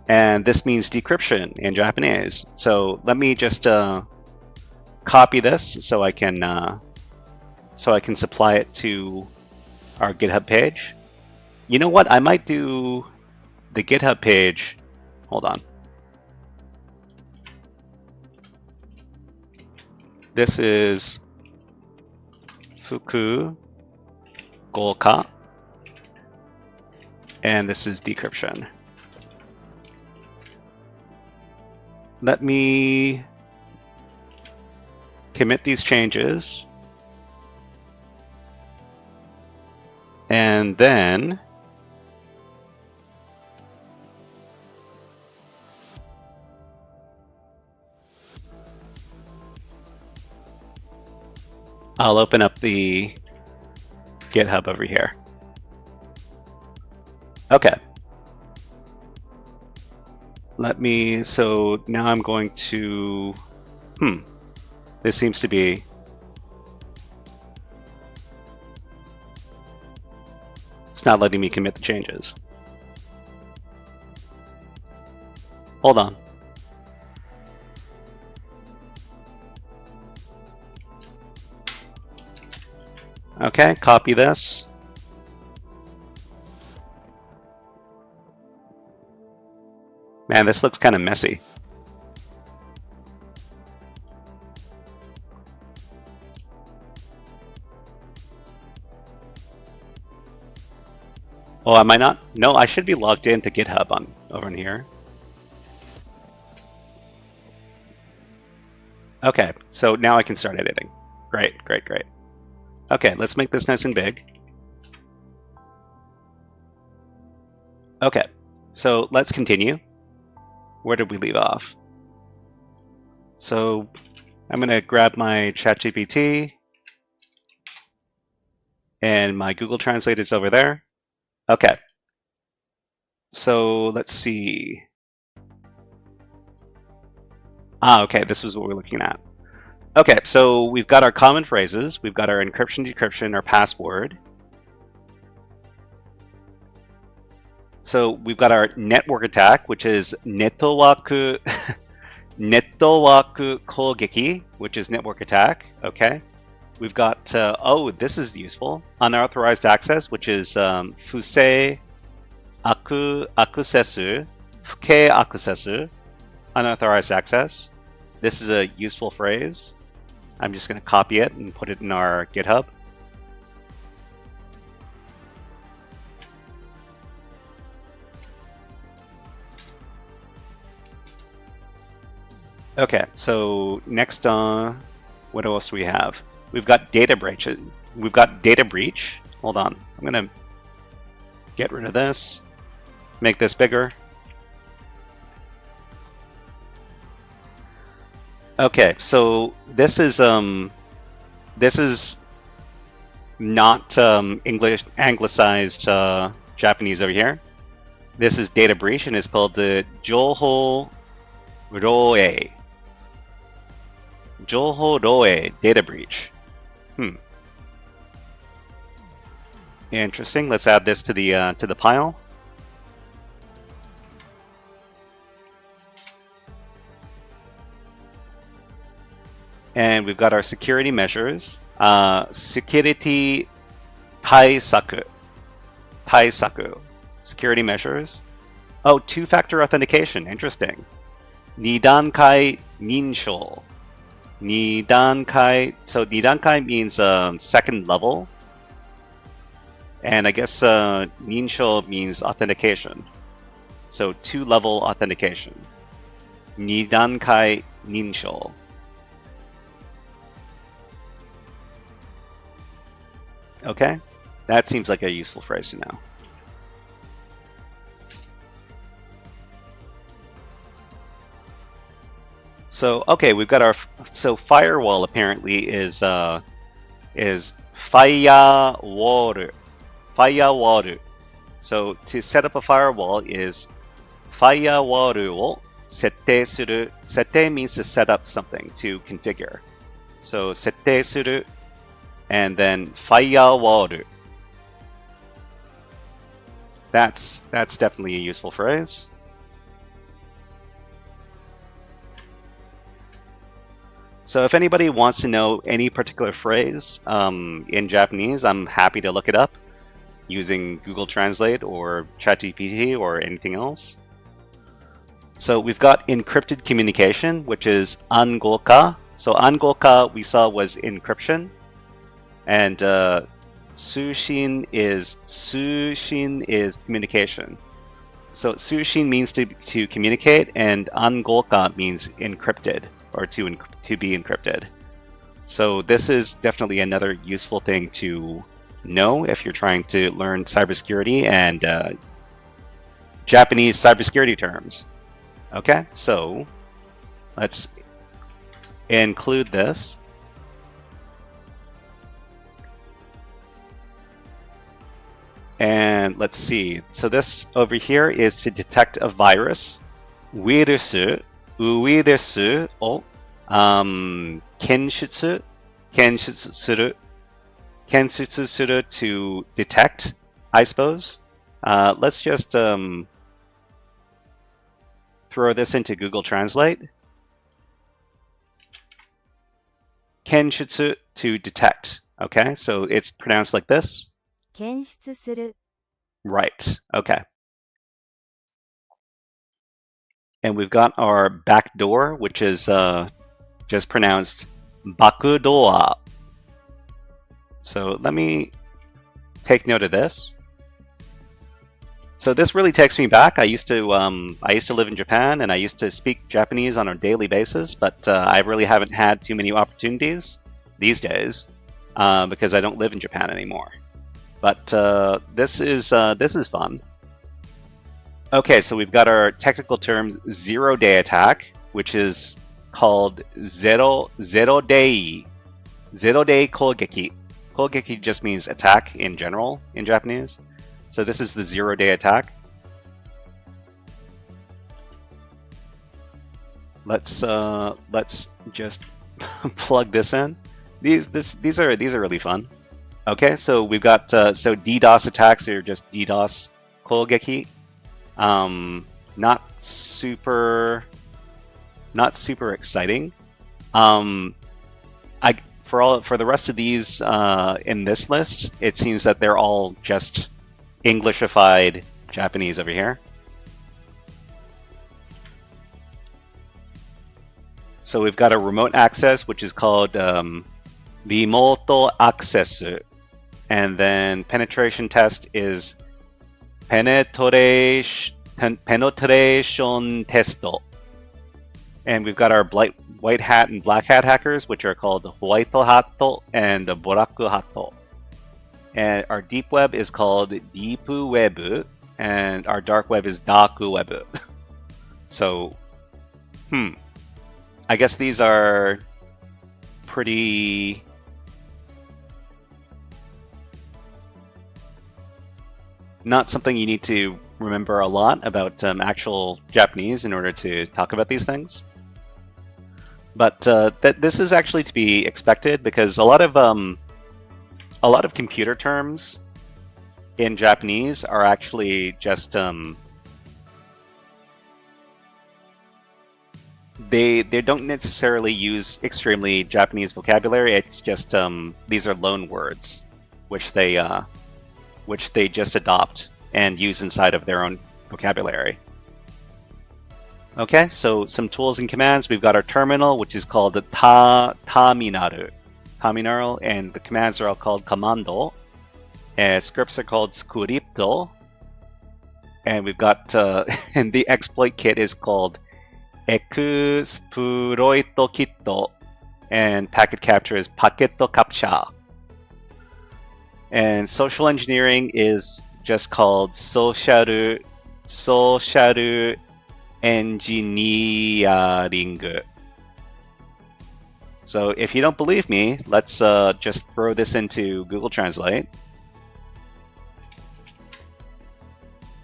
and this means decryption in Japanese. So let me just copy this so I can supply it to our GitHub page. You know what? I might do the GitHub page. Hold on. This is Fukugoka, and this is decryption. Let me commit these changes, and then I'll open up the GitHub over here. Okay. So now I'm going to, this seems to be, it's not letting me commit the changes. Hold on. Okay, copy this. Man, this looks kind of messy. Oh, am I not? No, I should be logged into GitHub over in here. Okay, so now I can start editing. Great, great, great. Okay, let's make this nice and big. Okay, so let's continue. Where did we leave off? So I'm going to grab my ChatGPT, and my Google Translate is over there. Okay, so let's see. Okay, this is what we're looking at. Okay, so we've got our common phrases. We've got our encryption, decryption, our password. So we've got our network attack, which is network攻撃, which is network attack. Okay. We've got, oh, this is useful. Unauthorized access, which is 不正アクセス, 不正アクセス, unauthorized access. This is a useful phrase. I'm just going to copy it and put it in our GitHub. Okay, so next, what else do we have? We've got data breach. We've got data breach. Hold on, I'm gonna get rid of this. Make this bigger. Okay, so this is not English anglicized Japanese over here. This is data breach, and it's called the Joho Roe. Joho Roe data breach. Interesting. Let's add this to the pile. And we've got our security measures. Security taisaku. Security measures. Oh, two-factor authentication. Interesting. Nidankai ninshou. Nidankai. So nidankai means second level. And I guess ninshou means authentication. So two-level authentication. Nidankai ninshou. Okay, that seems like a useful phrase to know. So okay, we've got our firewall apparently is firewall. Firewall. So to set up a firewall is firewallを設定する. 設定 means to set up something, to configure. So 設定する and then firewall. That's definitely a useful phrase. So if anybody wants to know any particular phrase in Japanese, I'm happy to look it up using Google Translate or ChatGPT or anything else. So we've got encrypted communication, which is angoka. So angoka we saw was encryption. And sushin is communication. So sushin means to communicate, and angoka means encrypted, or to be encrypted. So this is definitely another useful thing to know if you're trying to learn cybersecurity and Japanese cybersecurity terms. Okay, so let's include this. And let's see. So this over here is to detect a virus. ウイルスを検出する to detect, I suppose. Let's just throw this into Google Translate. 検出 to detect. Okay, so it's pronounced like this. 検出する Right. Okay. And we've got our back door, which is just pronounced bakudoa. So let me take note of this. So this really takes me back. I used to live in Japan, and I used to speak Japanese on a daily basis, but I really haven't had too many opportunities these days because I don't live in Japan anymore. But this is fun. Okay, so we've got our technical term zero-day attack, which is called zero-day kogeki. Kogeki just means attack in general in Japanese. So this is the zero-day attack. Let's just plug this in. These are really fun. Okay, so we've got so DDoS attacks are just DDoS kogeki. Not super exciting. For the rest of these in this list, it seems that they're all just Englishified Japanese over here. So we've got a remote access, which is called remote access, and then penetration test is penetration test. And we've got our white hat and black hat hackers, which are called white hat and black hat. And our deep web is called deep web, and our dark web is dark web. So, I guess these are pretty not something you need to remember a lot about actual Japanese in order to talk about these things. But this is actually to be expected because a lot of computer terms in Japanese are actually just they don't necessarily use extremely Japanese vocabulary. It's just these are loan words, which they just adopt and use inside of their own vocabulary. Okay, so some tools and commands. We've got our terminal, which is called the terminal, and the commands are all called commando. Scripts are called scripto, and we've got and the exploit kit is called exploit kit, and packet capture is packet capture. And social engineering is just called social engineering. So if you don't believe me, let's just throw this into Google Translate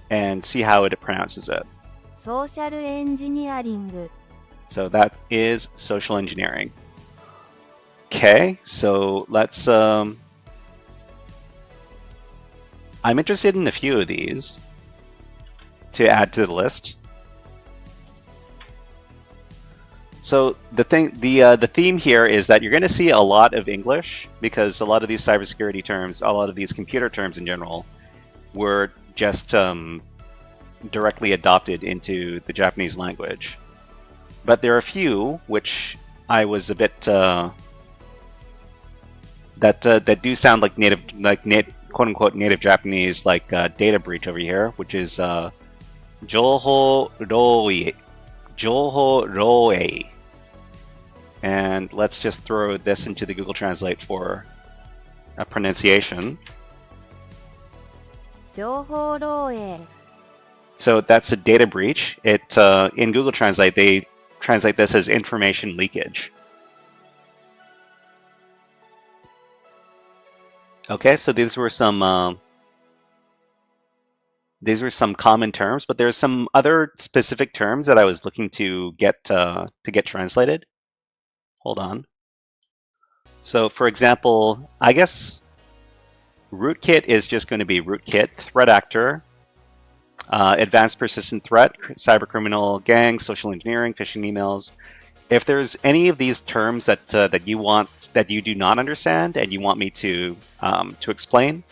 and see how it pronounces it. Social engineering. So that is social engineering. Okay, so let's I'm interested in a few of these to add to the list. So the theme here is that you're going to see a lot of English because a lot of these cybersecurity terms, a lot of these computer terms in general, were just directly adopted into the Japanese language. But there are a few which I was a bit that do sound like quote unquote native Japanese, like data breach over here, which is Joho Roe. And let's just throw this into the Google Translate for a pronunciation. Joho. So that's a data breach. It in Google Translate they translate this as information leakage. Okay, so these were some common terms, but there's some other specific terms that I was looking to get translated. Hold on. So, for example, I guess rootkit is just going to be rootkit, threat actor, advanced persistent threat, cybercriminal gang, social engineering, phishing emails. If there's any of these terms that you do not understand and you want me to explain,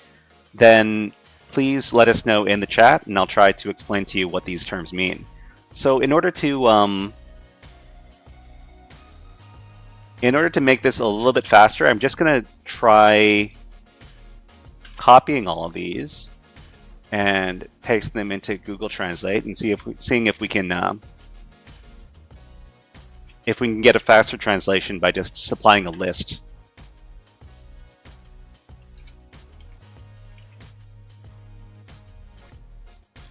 then please let us know in the chat, and I'll try to explain to you what these terms mean. So in order to make this a little bit faster, I'm just going to try copying all of these and paste them into Google Translate and seeing if we can get a faster translation by just supplying a list.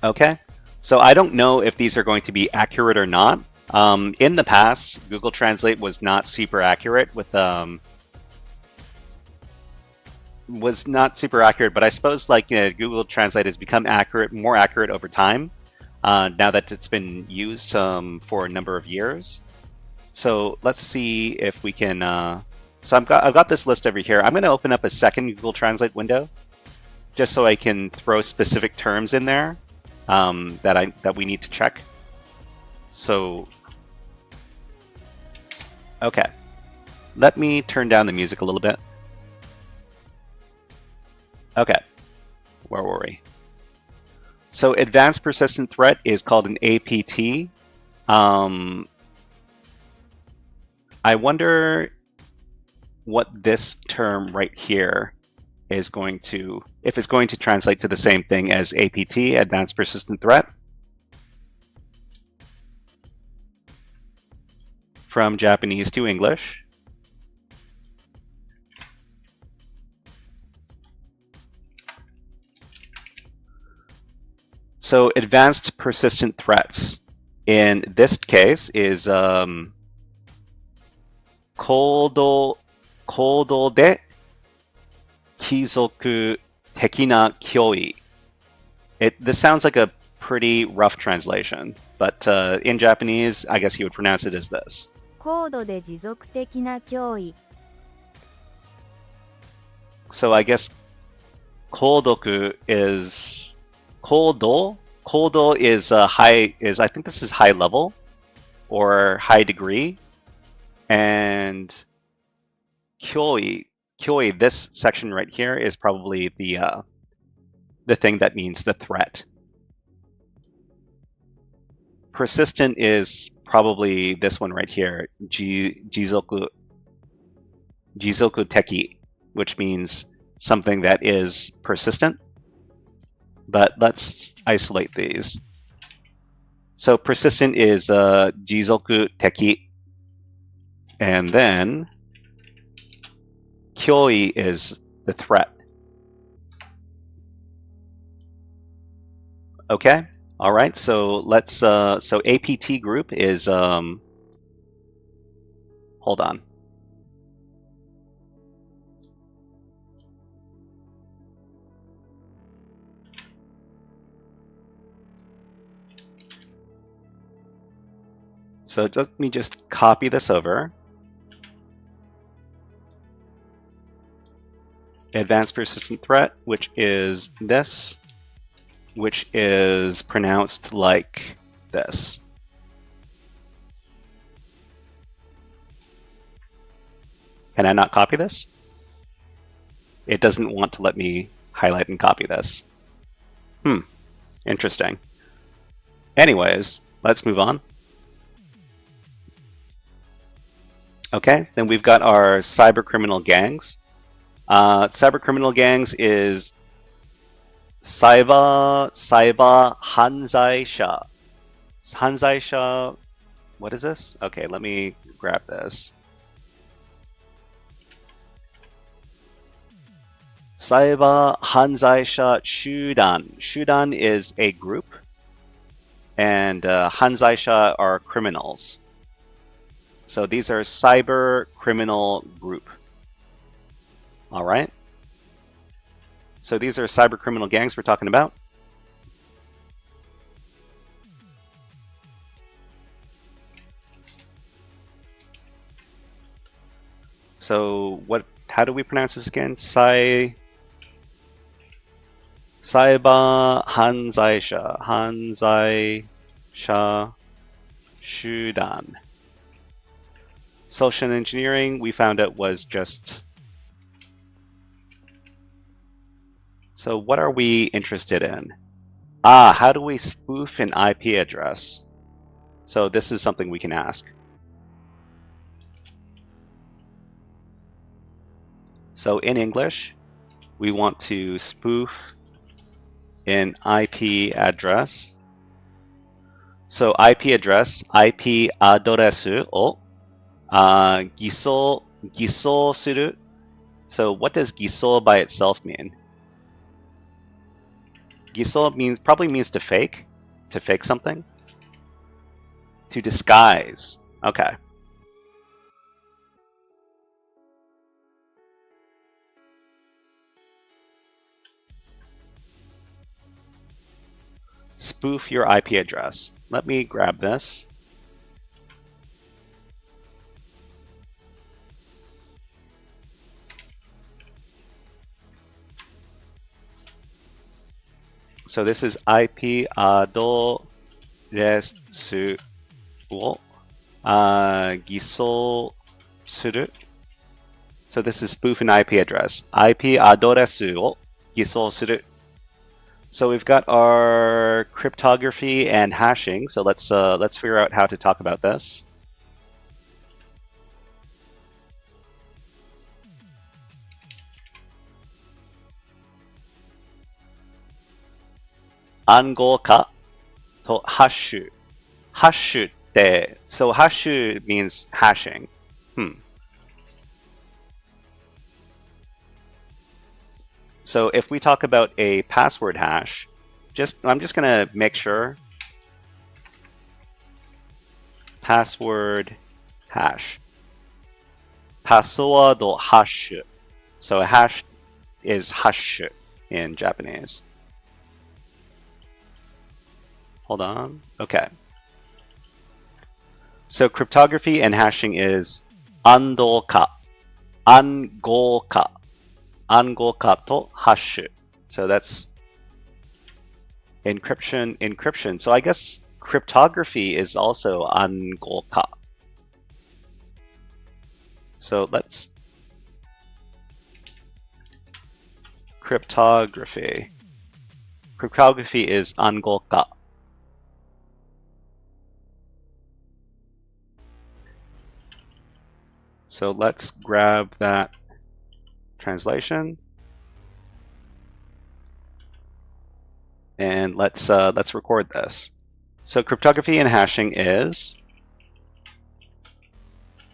Okay, so I don't know if these are going to be accurate or not. In the past, Google Translate was not super accurate but I suppose Google Translate has become more accurate over time, now that it's been used for a number of years. So let's see if we can. So I've got this list over here. I'm going to open up a second Google Translate window, just so I can throw specific terms in there that we need to check. So, okay, let me turn down the music a little bit. Okay, where were we? So advanced persistent threat is called an APT. I wonder what this term right here is going to, if it's going to translate to the same thing as APT, advanced persistent threat. From Japanese to English. So advanced persistent threats in this case is 高度で貴族的な脅威. This sounds like a pretty rough translation, but in Japanese, I guess you would pronounce it as this. 高度で持続的な脅威 So I guess 高読 is 高度is high, is I think this is high level or high degree, and 脅威, this section right here is probably the thing that means the threat. Persistent is probably this one right here, jizoku teki, which means something that is persistent. But let's isolate these. So persistent is jizoku teki, and then kyoi is the threat. Okay. All right. So let's. So APT group is. Hold on. So let me just copy this over. Advanced persistent threat, which is this, which is pronounced like this. Can I not copy this? It doesn't want to let me highlight and copy this. Interesting. Anyways, let's move on. Okay, then we've got our cyber criminal gangs. Cyber criminal gangs is cyber hanzaisha. Hanzaisha, what is this? Okay, let me grab this. Cyber hanzaisha shudan. Shudan is a group, and hanzaisha are criminals. So these are cyber criminal group. All right. So these are cyber criminal gangs we're talking about. So how do we pronounce this again? Cyber hanzaisha. Hanzaisha shudan. Social engineering, we found out was just... So what are we interested in? How do we spoof an IP address? So this is something we can ask. So in English, we want to spoof an IP address. So IP address, IP アドレスを偽装する. So what does 偽装 by itself mean? 偽装 probably means to fake something. To disguise. Okay. Spoof your IP address. Let me grab this. So this is IP address を偽装する. So this is spoof an IP address. IP アドレスを偽装する. So we've got our cryptography and hashing. So let's figure out how to talk about this. Angolka to hashu. Hashu de. So hashu means hashing. So if we talk about a password hash, I'm just gonna make sure. Password hash. Password hash. So a hash is hash in Japanese. Hold on. Okay. So cryptography and hashing is Angolka. Angolka. Angolka to hash. So that's encryption. So I guess cryptography is also Angolka. So let's cryptography. Cryptography is Angolka. So let's grab that translation. And let's record this. So cryptography and hashing is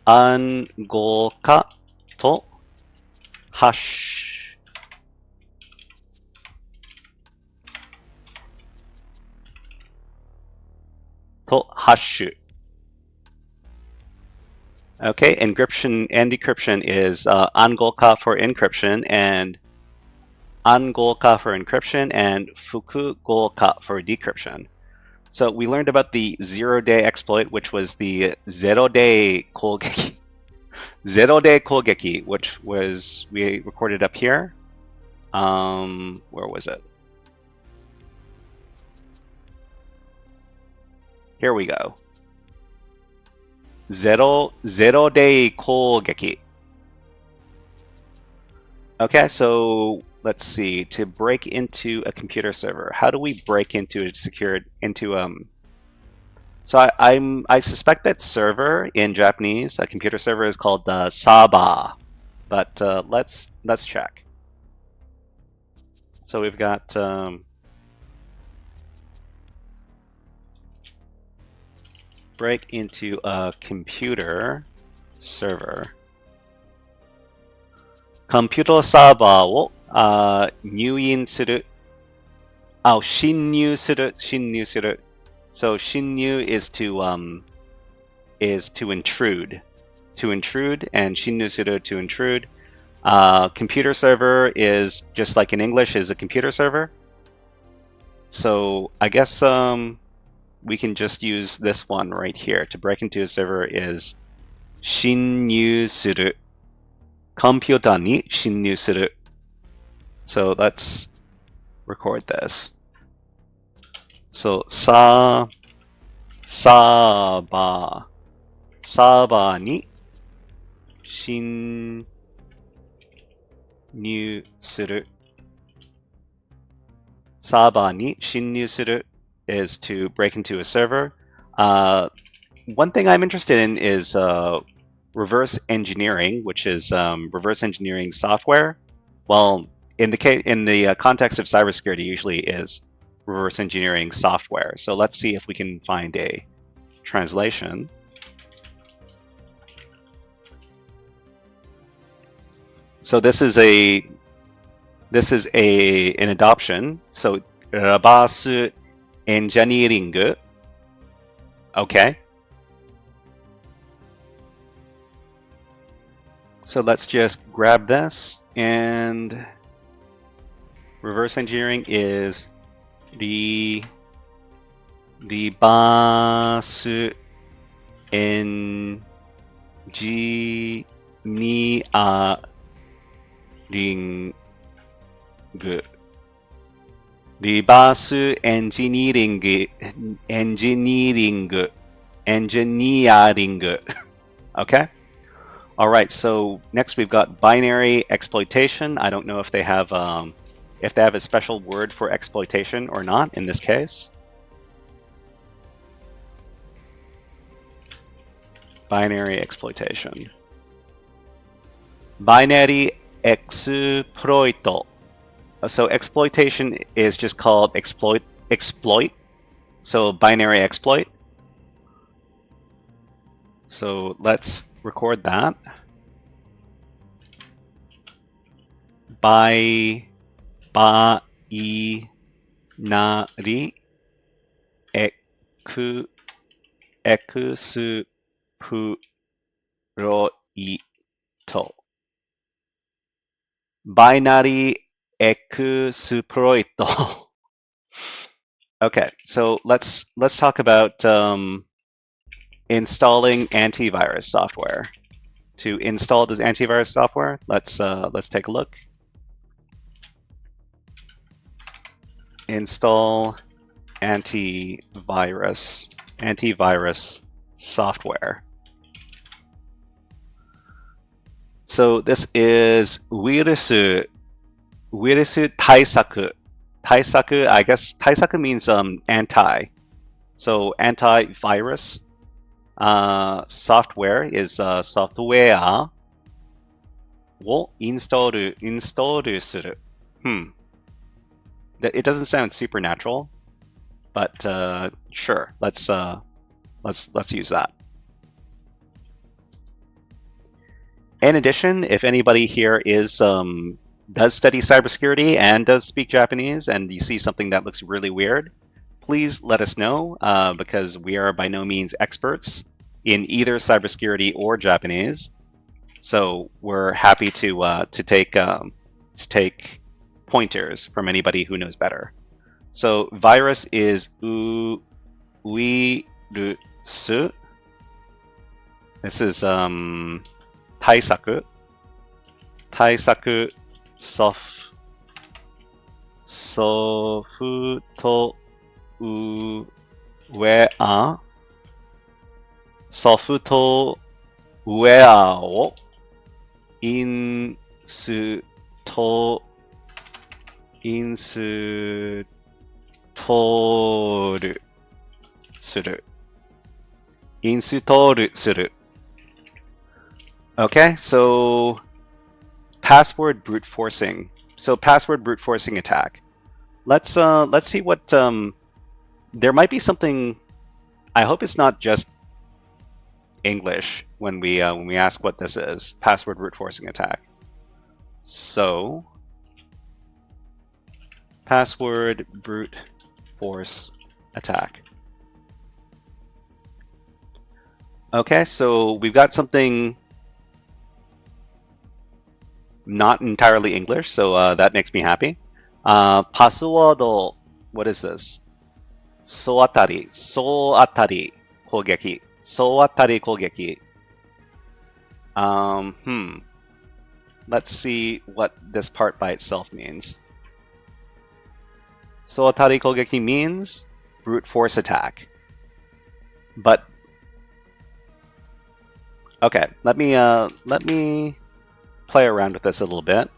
Angolka to hash. To hash. Okay, encryption and decryption is Angolka for encryption and Angolka for encryption and Fukugolka for decryption. So we learned about the 0-day exploit, which was the 0-day kogeki. 0-day kogeki, which was, we recorded up here. Where was it? Here we go. 0-day kogeki. Okay, so let's see. To break into a computer server, how do we break into a secured So I suspect that server in Japanese, a computer server, is called saba, but let's check. So we've got break into a computer server. コンピューターサーバーを入院する。侵入する。So 侵入 is to intrude. To intrude, and 侵入する to intrude. Computer server is, just like in English, is a computer server. So I guess we can just use this one right here. To break into a server is 侵入する。コンピューターに侵入する。So let's record this. Soサーバーに侵入する。サーバーに侵入する is to break into a server. One thing I'm interested in is reverse engineering, which is reverse engineering software. Well, in the context of cybersecurity, usually is reverse engineering software. So let's see if we can find a translation. So this is an adoption. So reverse engineering. Okay. So let's just grab this, and reverse engineering is reverse engineering. リバースエンジニアリング. Okay? All right, so next we've got binary exploitation. I don't know if they have a special word for exploitation or not in this case. Binary exploitation. Binary exploit. So exploitation is just called exploit. So binary exploit. So let's record that. Binary exploit. Binary exploit. Okay, so let's talk about installing antivirus software. To install this antivirus software, let's take a look. Install antivirus software. So this is ウイルス対策. Taisaku, I guess taisaku means anti. So antivirus software is software をインストールする. It doesn't sound supernatural, but sure, let's use that. In addition, if anybody here does study cybersecurity and does speak Japanese, and you see something that looks really weird, please let us know, because we are by no means experts in either cybersecurity or Japanese. So we're happy to take pointers from anybody who knows better. So virus is ウイルス. This is 対策ソフトウェアをインストールする. Okay, so password brute forcing. So password brute forcing attack. Let's see what there might be something. I hope it's not just English when we ask what this is. Password brute forcing attack. So password brute force attack. Okay, so we've got something not entirely English, so that makes me happy. Password, what is this? 総当たり攻撃. Let's see what this part by itself means. 総当たり攻撃 means brute force attack. But okay, let me play around with this a little bit.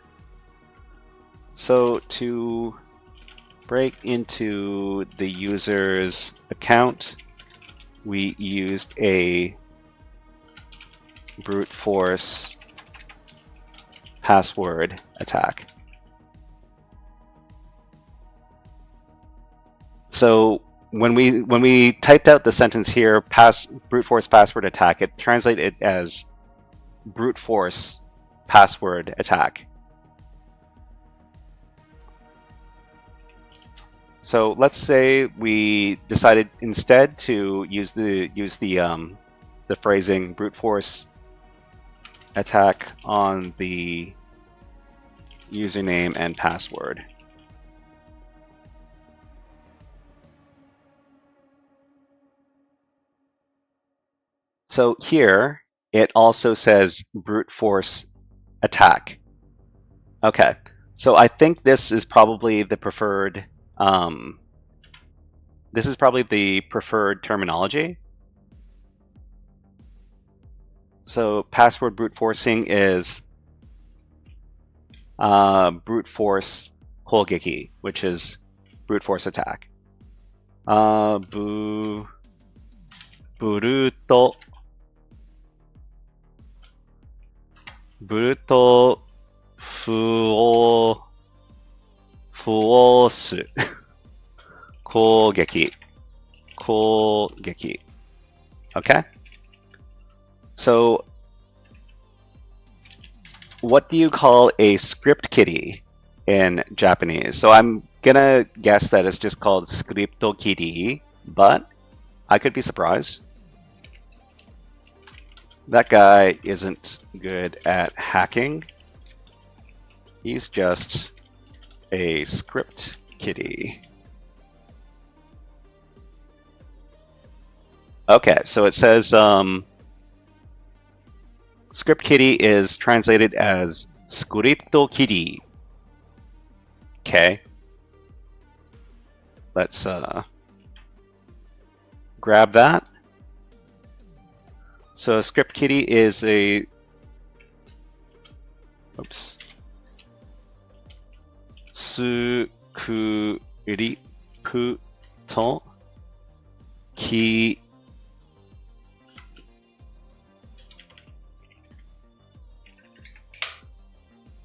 So to break into the user's account, we used a brute force password attack. So when we typed out the sentence here, brute force password attack, it translated it as brute force password attack. So let's say we decided instead to use the phrasing brute force attack on the username and password. So here it also says brute force attack. Okay, so I think this is probably the preferred This is probably the preferred terminology. So password brute forcing is brute force holgeki, which is brute force attack. Brute force 攻撃 Okay? So, what do you call a script kiddie in Japanese? So I'm gonna guess that it's just called scripto kiddie, but I could be surprised. That guy isn't good at hacking. He's just a script kiddie. Okay, so it says script kiddie is translated as scripto kiddie. Okay. Let's grab that. So script kiddie is a scripto kiddie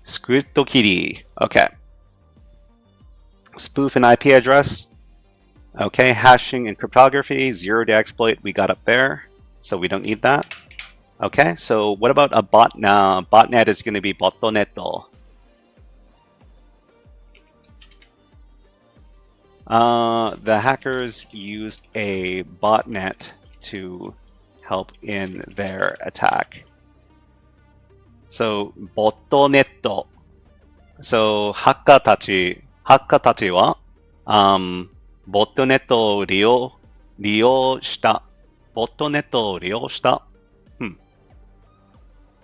Scripto kiddie. Okay. Spoof and IP address. Okay. Hashing and cryptography. 0-day exploit we got up there. So we don't need that. Okay. So what about a botnet? Botnet is going to be bottoneto. The hackers used a botnet to help in their attack. So, ボットネット。So, ハッカーたちは、ボットネットを利用した。ボットネットを利用した。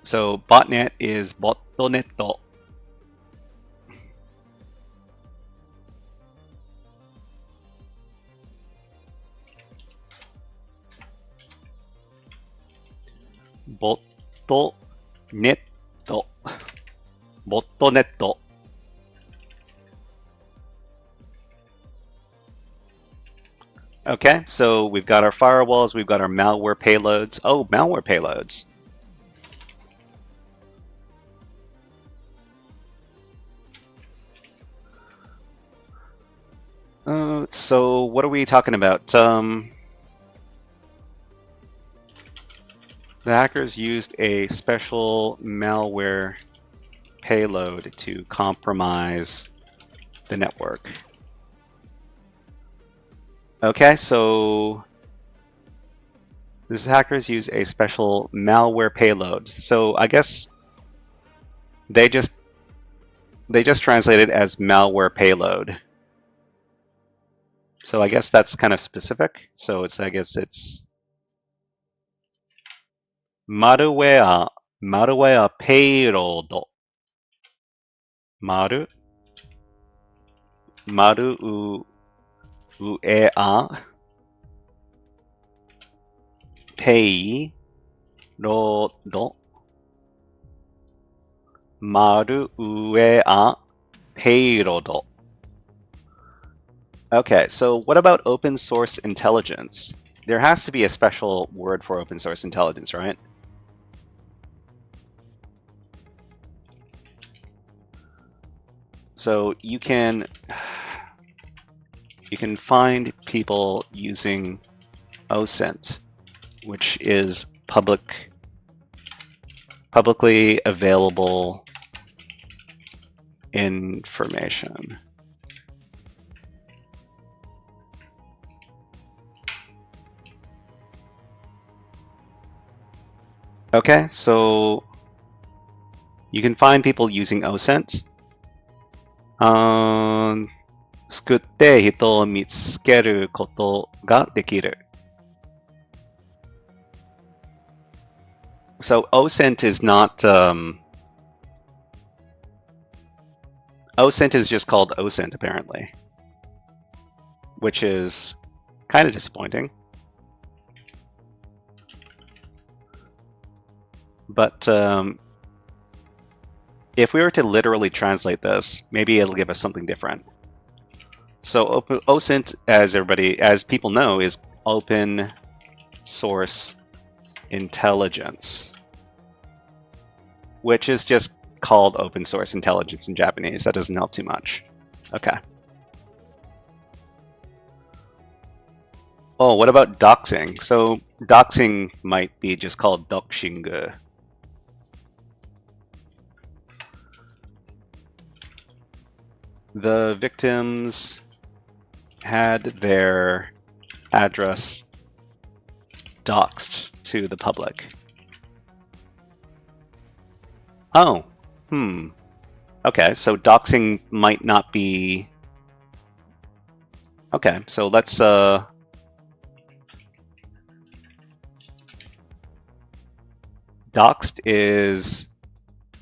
So, botnet is ボットネット。ボットネット。botnet. Okay, so we've got our firewalls, we've got our malware payloads. Oh, malware payloads. So what are we talking about? The hackers used a special malware payload to compromise the network. Okay, so these hackers use a special malware payload. So I guess they just translate it as malware payload. So I guess that's kind of specific. So I guess it's malware payload. Maru uea payload. Maru uea payload. Okay, so what about open source intelligence? There has to be a special word for open source intelligence, right? So you can find people using OSINT, which is publicly available information. Okay, so you can find people using OSINT. 救って人を見つけることができる。So OSINT is not OSINT is just called OSINT apparently. which is kind of disappointing. But if we were to literally translate this, maybe it'll give us something different. So OSINT, as people know, is open source intelligence, which is just called open source intelligence in Japanese. That doesn't help too much. Okay. Oh, what about doxing? So doxing might be just called doxing. The victims had their address doxed to the public. Oh, okay, so doxing might not be... Okay, so let's doxed is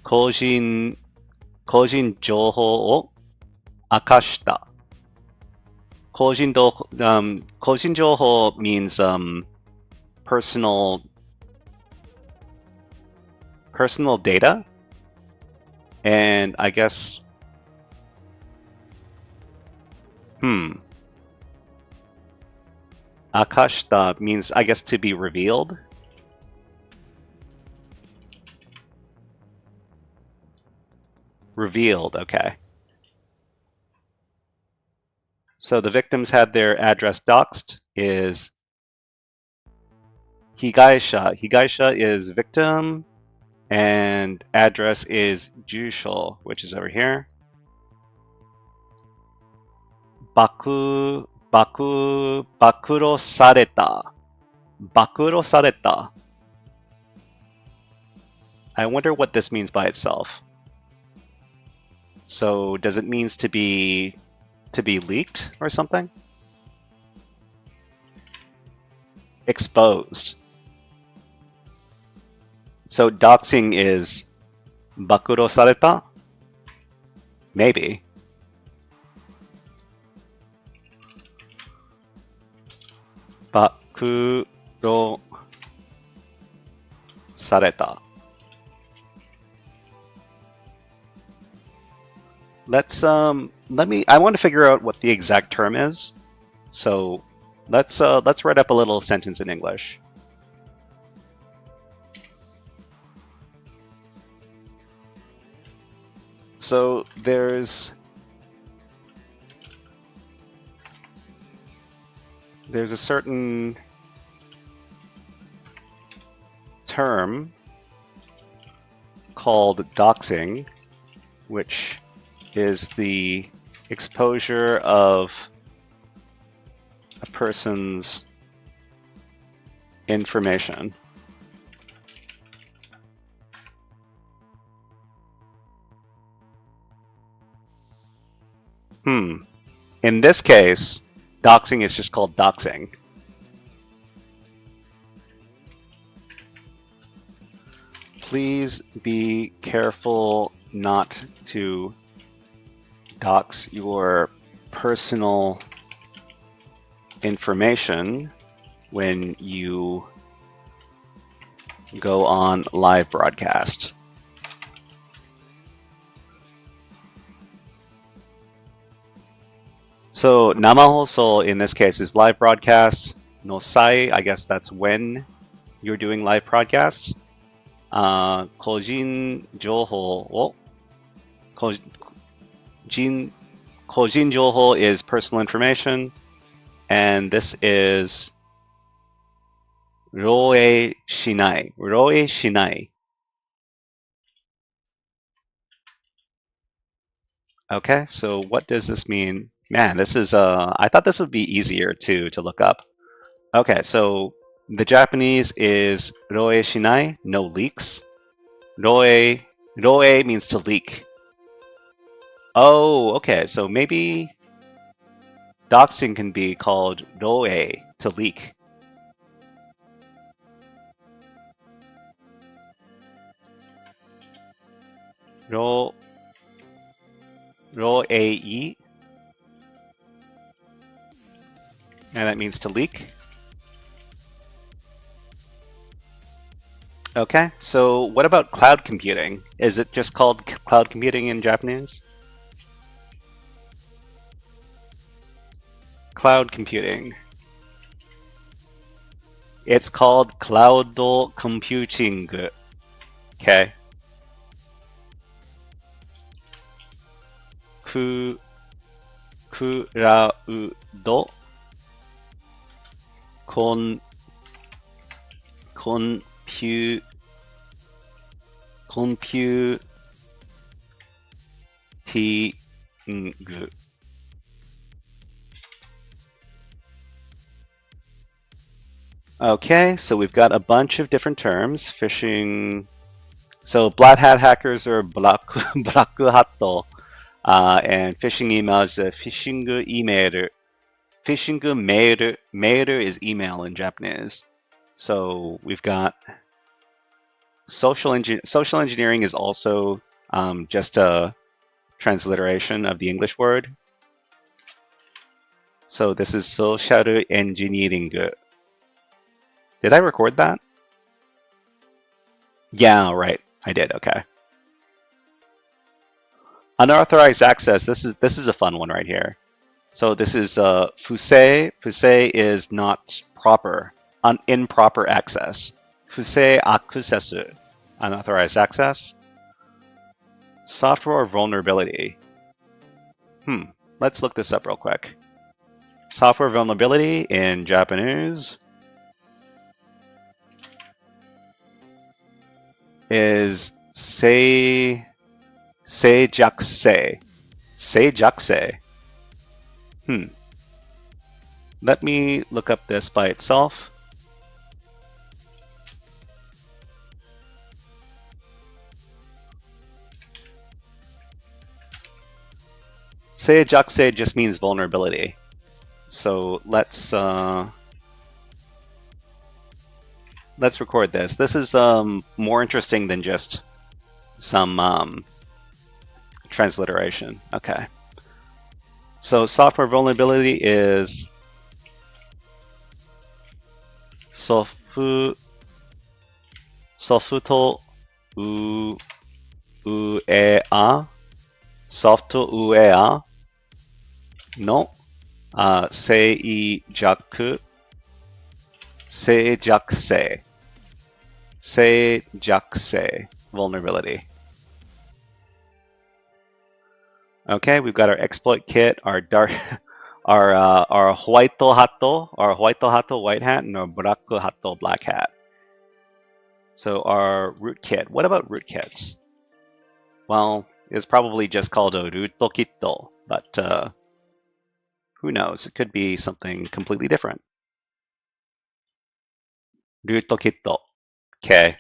個人情報を明かした. 個人情報 means personal data, and I guess akashita means, I guess, to be revealed. Revealed, okay. So the victims had their address doxed is higaisha. Higaisha is victim, and address is jusho, which is over here. Bakuro sareta. Bakuro sareta. I wonder what this means by itself. So does it mean to be leaked or something? Exposed. So doxing is bakuro sareta? Maybe. Bakuro sareta. I want to figure out what the exact term is. So let's write up a little sentence in English. So there's a certain term called doxing, which is the exposure of a person's information. In this case, doxing is just called doxing. Please be careful not to dox your personal information when you go on live broadcast. So namahoso in this case is live broadcast. No sai, I guess that's when you're doing live broadcast. Kojin joho. Kojin joho is personal information, and this is roe shinai. Roe shinai. Okay, so what does this mean? Man, this is I thought this would be easier to look up. Okay, so the Japanese is roe shinai, no leaks. Roe means to leak. Oh, okay, so maybe doxing can be called roe, to leak. Roe And that means to leak. Okay, so what about cloud computing? Is it just called cloud computing in Japanese? Cloud computing. It's called cloud computing. Okay. Cloud computing. Okay, so we've got a bunch of different terms. Phishing. So black hat hackers are black and phishing emails phishing email. Phishing mail. Mail is email in Japanese. So we've got social engineering is also just a transliteration of the English word. So this is social engineering. Did I record that? Yeah, right. I did. Okay. Unauthorized access. This is a fun one right here. So this is fusei. Fusei is not proper, improper access. Fusei akusesu, unauthorized access. Software vulnerability. Let's look this up real quick. Software vulnerability in Japanese is seijakusei. Seijakusei. Let me look up this by itself. Seijakusei just means vulnerability. So let's record this. This is more interesting than just some transliteration. Okay. So software vulnerability is sofuto uea software no seijakusei vulnerability. Okay, we've got our exploit kit, our dark, our white hat, white hat, and our black hat, black hat. So our root kit. What about rootkits? Well, it's probably just called a rootkit, but who knows? It could be something completely different. Rootkit. Okay.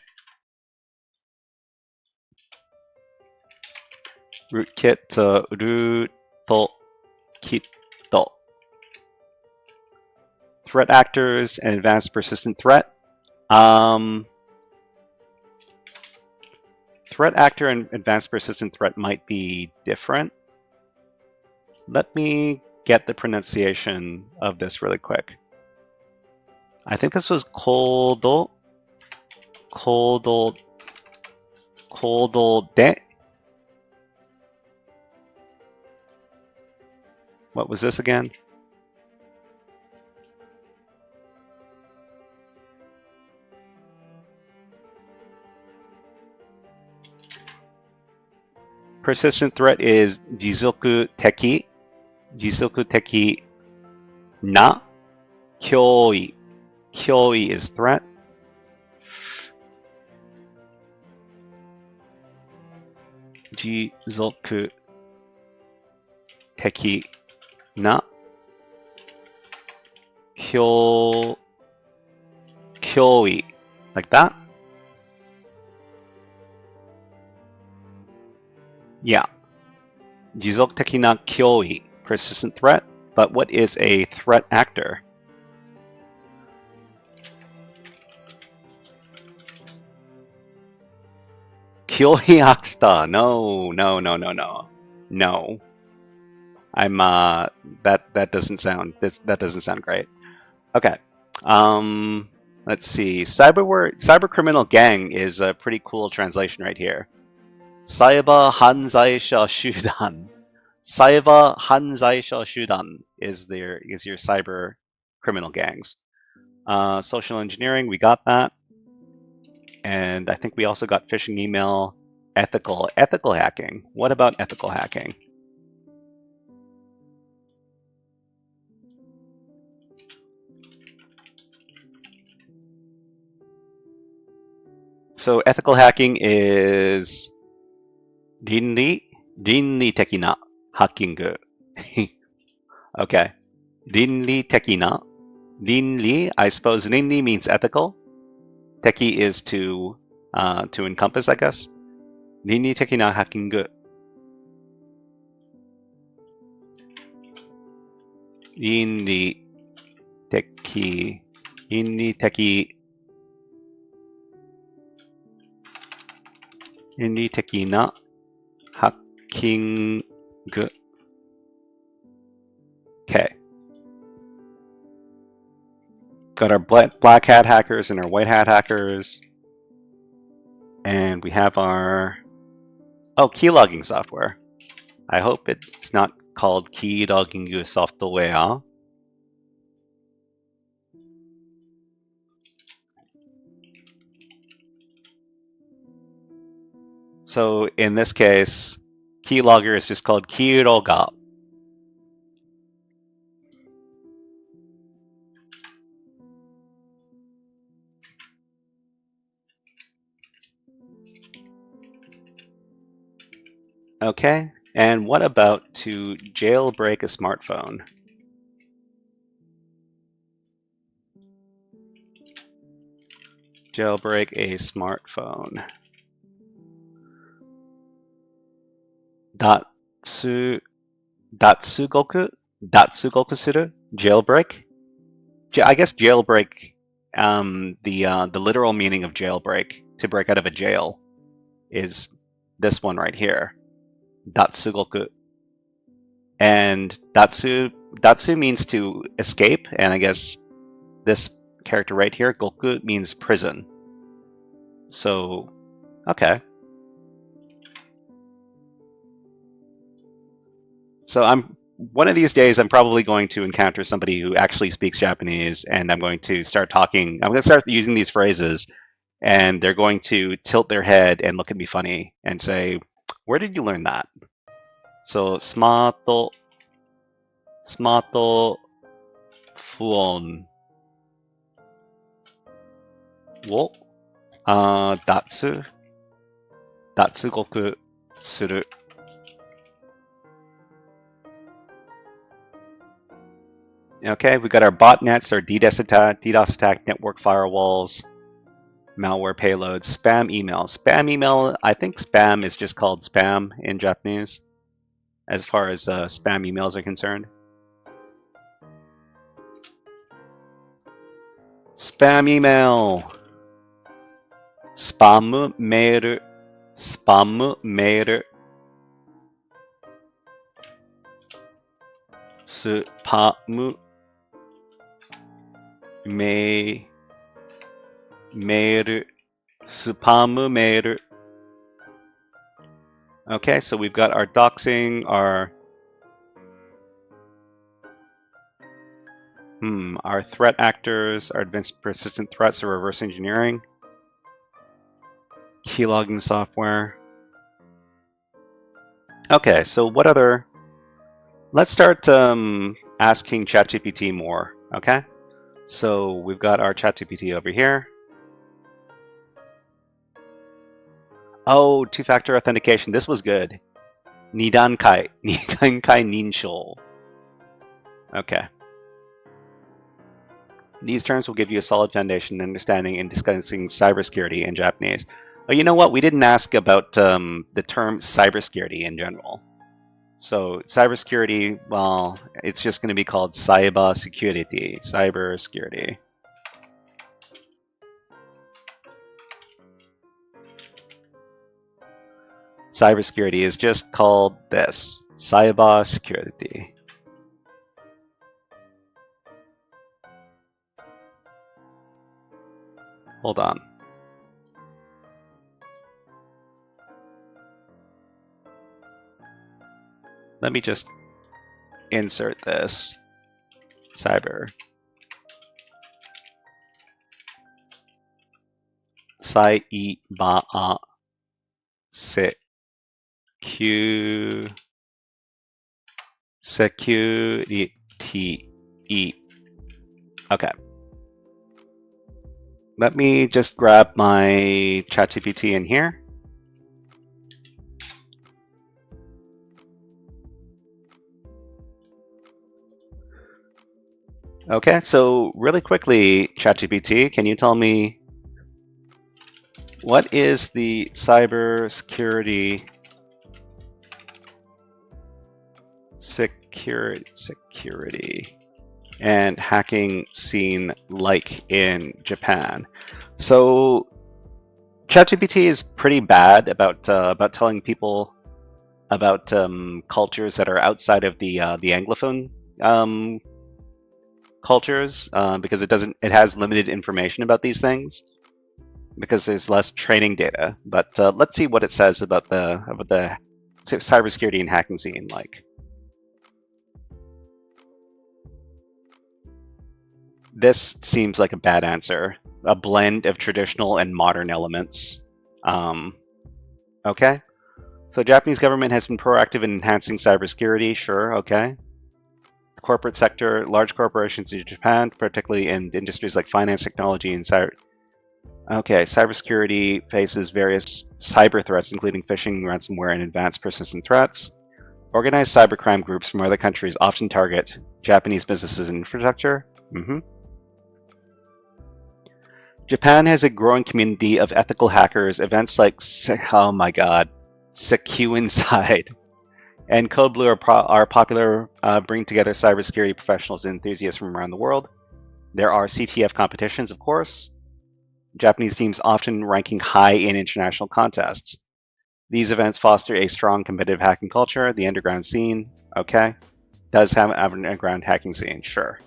Rootkit, rootkit. Threat actors and advanced persistent threat. Threat actor and advanced persistent threat might be different. Let me get the pronunciation of this really quick. I think this was kodo de. What was this again? Persistent threat is jizoku teki na kyoi. Kyoi is threat. Jizoku teki na kyoi. Like that? Yeah. Jizoku teki na kyoi. Persistent threat. But what is a threat actor? Kyoi Aksta. No. No. I'm that doesn't sound great. Okay. Let's see. Cyber criminal gang is a pretty cool translation right here. Cyber Hanzaisha Shudan. Cyber Hanzaisha Shudan is your cyber criminal gangs. Social engineering, we got that. And I think we also got phishing email, ethical hacking. What about ethical hacking? So ethical hacking is 倫理的な hacking. Okay. 倫理的な. 倫理, I suppose 倫理 means ethical. Teki is to encompass, I guess. 倫理的な hacking. 倫理的な hacking. Okay. Got our black hat hackers and our white hat hackers. And we have our key logging software. I hope it's not called key logging software. So in this case, keylogger is just called keylogger. Okay, and what about to jailbreak a smartphone? Jailbreak a smartphone. Datsugoku suru? Jailbreak? I guess jailbreak, the literal meaning of jailbreak, to break out of a jail, is this one right here. Datsugoku. And datsu means to escape, and I guess this character right here, goku, means prison. So, okay. So one of these days I'm probably going to encounter somebody who actually speaks Japanese, and I'm going to start using these phrases, and they're going to tilt their head and look at me funny and say, "Where did you learn that?" So smart phone wo datsugoku suru. Okay, we got our botnets, our DDoS attack, network firewalls, malware payloads, spam email. Spam email, I think spam is just called spam in Japanese, as far as spam emails are concerned. Spam email. Spam mail. Spam mail. Spam mail. Spam mail. Okay, so we've got our doxing, our threat actors, our advanced persistent threats, or reverse engineering, keylogging software. Okay, so what other? Let's start asking ChatGPT more. Okay, so we've got our ChatGPT over here. Oh, two-factor authentication. This was good. Nidankai ninshou. Okay. These terms will give you a solid foundation in understanding and discussing cybersecurity in Japanese. Oh, you know what? We didn't ask about the term cybersecurity in general. So cybersecurity, well, it's just going to be called cybersecurity. Cybersecurity. Cybersecurity is just called this. Cybersecurity. Hold on. Let me just insert this. Cyber security. Okay. Let me just grab my ChatGPT in here. Okay, so really quickly, ChatGPT, can you tell me what is the cybersecurity security and hacking scene like in Japan? So ChatGPT is pretty bad about telling people about cultures that are outside of the Anglophone cultures because it has limited information about these things because there's less training data. But let's see what it says about the cybersecurity and hacking scene like. This seems like a bad answer. A blend of traditional and modern elements. Okay. So Japanese government has been proactive in enhancing cybersecurity. Sure, okay. Corporate sector, large corporations in Japan, particularly in industries like finance, technology, and cyber. Okay, cybersecurity faces various cyber threats, including phishing, ransomware, and advanced persistent threats. Organized cybercrime groups from other countries often target Japanese businesses and infrastructure. Japan has a growing community of ethical hackers. Events like, oh my god, Secu Inside and Code Blue are popular, bring together cybersecurity professionals and enthusiasts from around the world. There are CTF competitions, of course. Japanese teams often ranking high in international contests. These events foster a strong competitive hacking culture. The underground scene, okay. Does have an underground hacking scene, sure.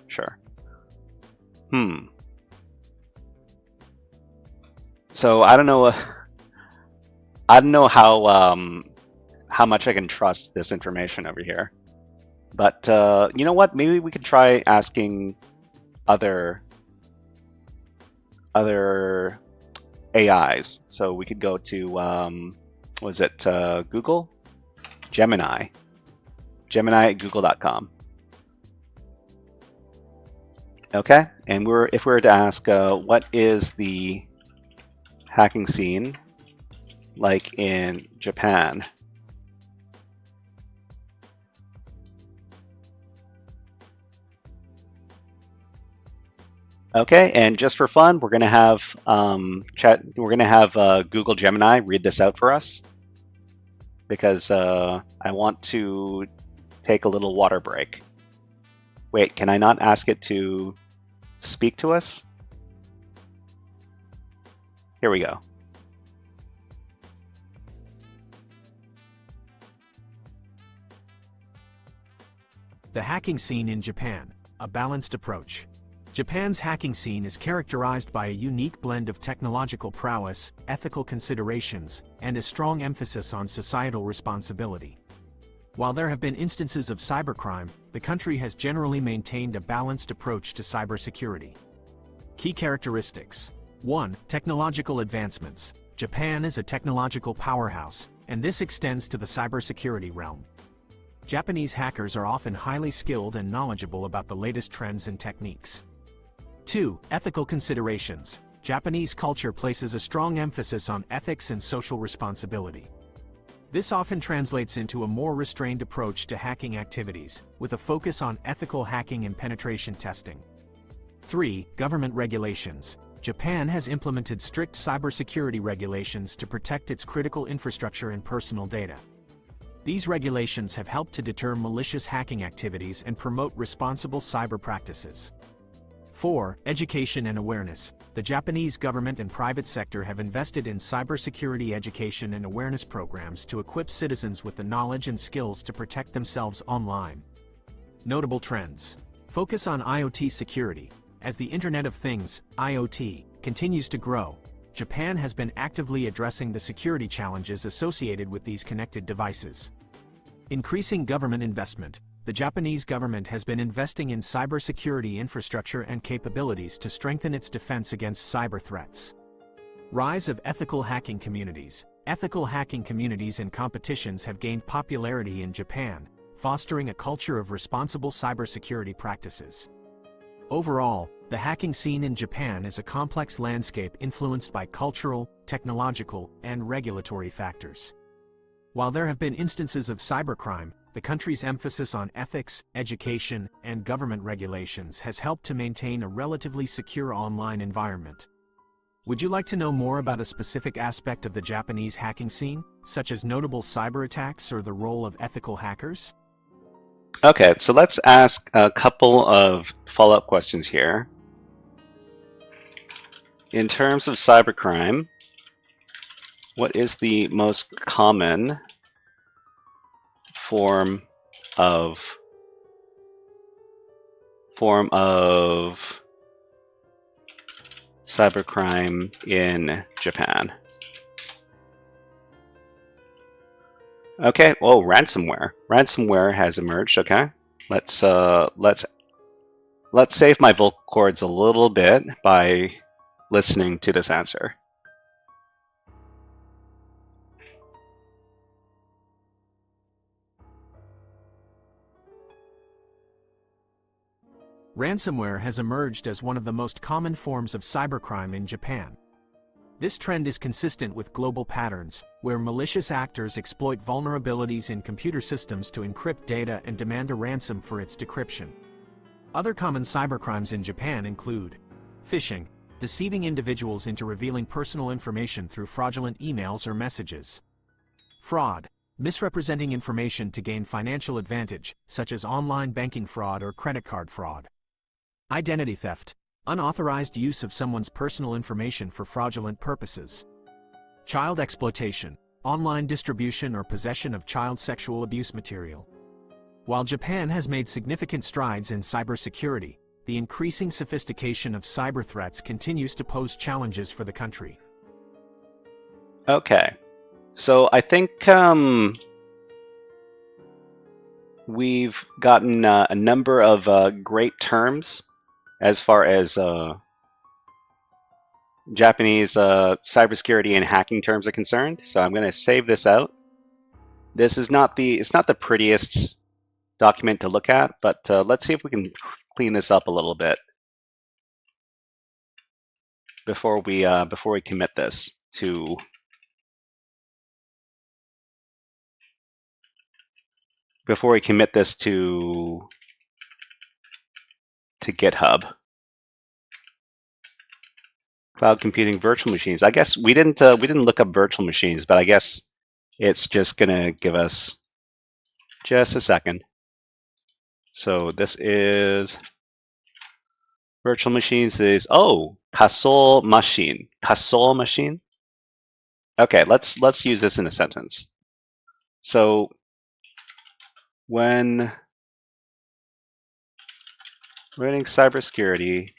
So I don't know how much I can trust this information over here. But you know what? Maybe we could try asking other AIs. So we could go to was it Google? Gemini at google.com. Okay, and if we were to ask what is the hacking scene like in Japan? Okay, and just for fun, we're gonna have Google Gemini read this out for us because I want to take a little water break. Wait, can I not ask it to speak to us? Here we go. The hacking scene in Japan, a balanced approach. Japan's hacking scene is characterized by a unique blend of technological prowess, ethical considerations, and a strong emphasis on societal responsibility. While there have been instances of cybercrime, the country has generally maintained a balanced approach to cybersecurity. Key characteristics. 1. Technological advancements. Japan is a technological powerhouse, and this extends to the cybersecurity realm. Japanese hackers are often highly skilled and knowledgeable about the latest trends and techniques. 2. Ethical considerations. Japanese culture places a strong emphasis on ethics and social responsibility. This often translates into a more restrained approach to hacking activities, with a focus on ethical hacking and penetration testing. 3. Government regulations. Japan has implemented strict cybersecurity regulations to protect its critical infrastructure and personal data. These regulations have helped to deter malicious hacking activities and promote responsible cyber practices. 4. Education and awareness. The Japanese government and private sector have invested in cybersecurity education and awareness programs to equip citizens with the knowledge and skills to protect themselves online. Notable trends. Focus on IoT security. As the Internet of Things, IoT, continues to grow, Japan has been actively addressing the security challenges associated with these connected devices. Increasing government investment. The Japanese government has been investing in cybersecurity infrastructure and capabilities to strengthen its defense against cyber threats. Rise of ethical hacking communities. Ethical hacking communities and competitions have gained popularity in Japan, fostering a culture of responsible cybersecurity practices. Overall, the hacking scene in Japan is a complex landscape influenced by cultural, technological, and regulatory factors. While there have been instances of cybercrime, the country's emphasis on ethics, education, and government regulations has helped to maintain a relatively secure online environment. Would you like to know more about a specific aspect of the Japanese hacking scene, such as notable cyber attacks or the role of ethical hackers? Okay, so let's ask a couple of follow-up questions here. In terms of cybercrime, what is the most common form of cybercrime in Japan? Okay, oh, ransomware. Ransomware has emerged. Okay, let's save my vocal cords a little bit by listening to this answer. Ransomware has emerged as one of the most common forms of cybercrime in Japan. This trend is consistent with global patterns, where malicious actors exploit vulnerabilities in computer systems to encrypt data and demand a ransom for its decryption. Other common cybercrimes in Japan include phishing, deceiving individuals into revealing personal information through fraudulent emails or messages; fraud, misrepresenting information to gain financial advantage, such as online banking fraud or credit card fraud; identity theft, unauthorized use of someone's personal information for fraudulent purposes; child exploitation, online distribution or possession of child sexual abuse material. While Japan has made significant strides in cybersecurity, the increasing sophistication of cyber threats continues to pose challenges for the country. Okay, so I think we've gotten a number of great terms as far as Japanese cybersecurity and hacking terms are concerned. So I'm going to save this out. This is not it's not the prettiest document to look at, but let's see if we can clean this up a little bit before we commit this to GitHub. Cloud computing virtual machines. I guess we didn't look up virtual machines, but I guess it's just gonna give us just a second. So this is virtual machines is Kasol machine. Kasol machine. Okay, let's use this in a sentence. So when learning cybersecurity,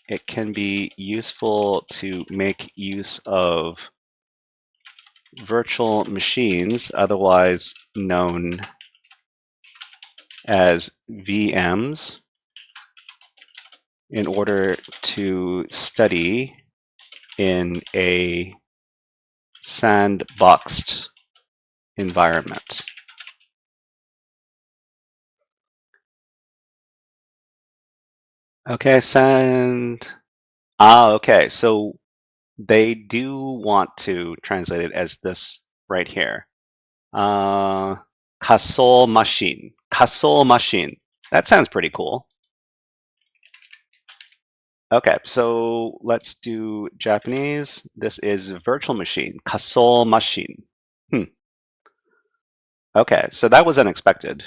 it can be useful to make use of virtual machines, otherwise known as VMs, in order to study in a sandboxed environment. Okay, okay, so they do want to translate it as this right here. Kasol machine. Kasol machine. That sounds pretty cool. Okay, so let's do Japanese. This is virtual machine. Kasol machine. Okay, so that was unexpected.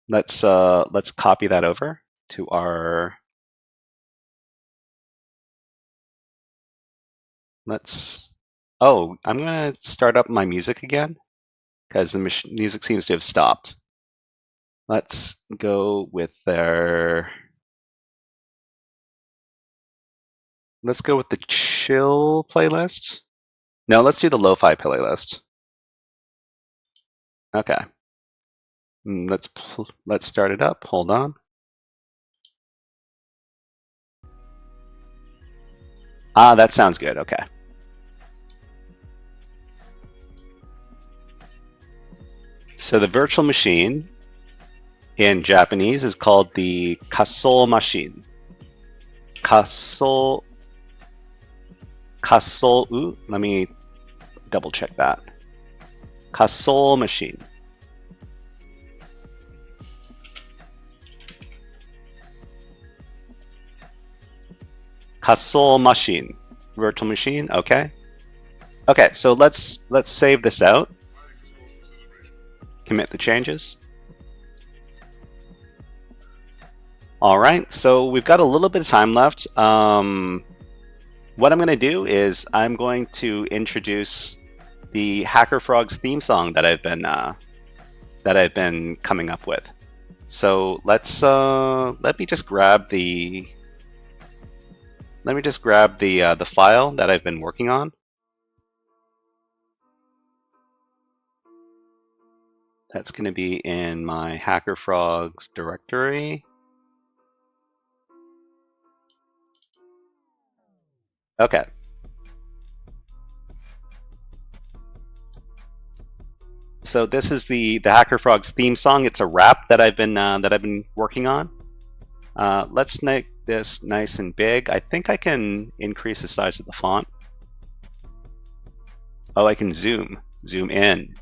Let's copy that over to our. I'm gonna start up my music again because the music seems to have stopped. Let's go with their Let's go with the chill playlist. No, let's do the lo-fi playlist. Okay. Let's start it up. Hold on. Ah, that sounds good. Okay. So the virtual machine in Japanese is called the Kasol machine. Kasol. Let me double check that. Kasol machine. Kasol machine. Virtual machine. Okay. Okay, so let's save this out. Commit the changes. All right, so we've got a little bit of time left. What I'm going to do is I'm going to introduce the HackerFrogs theme song that I've been coming up with. So let me just grab the file that I've been working on. That's going to be in my HackerFrogs directory. Okay. So this is the HackerFrogs theme song. It's a rap that I've been working on. Let's make this nice and big. I think I can increase the size of the font. Oh, I can zoom in.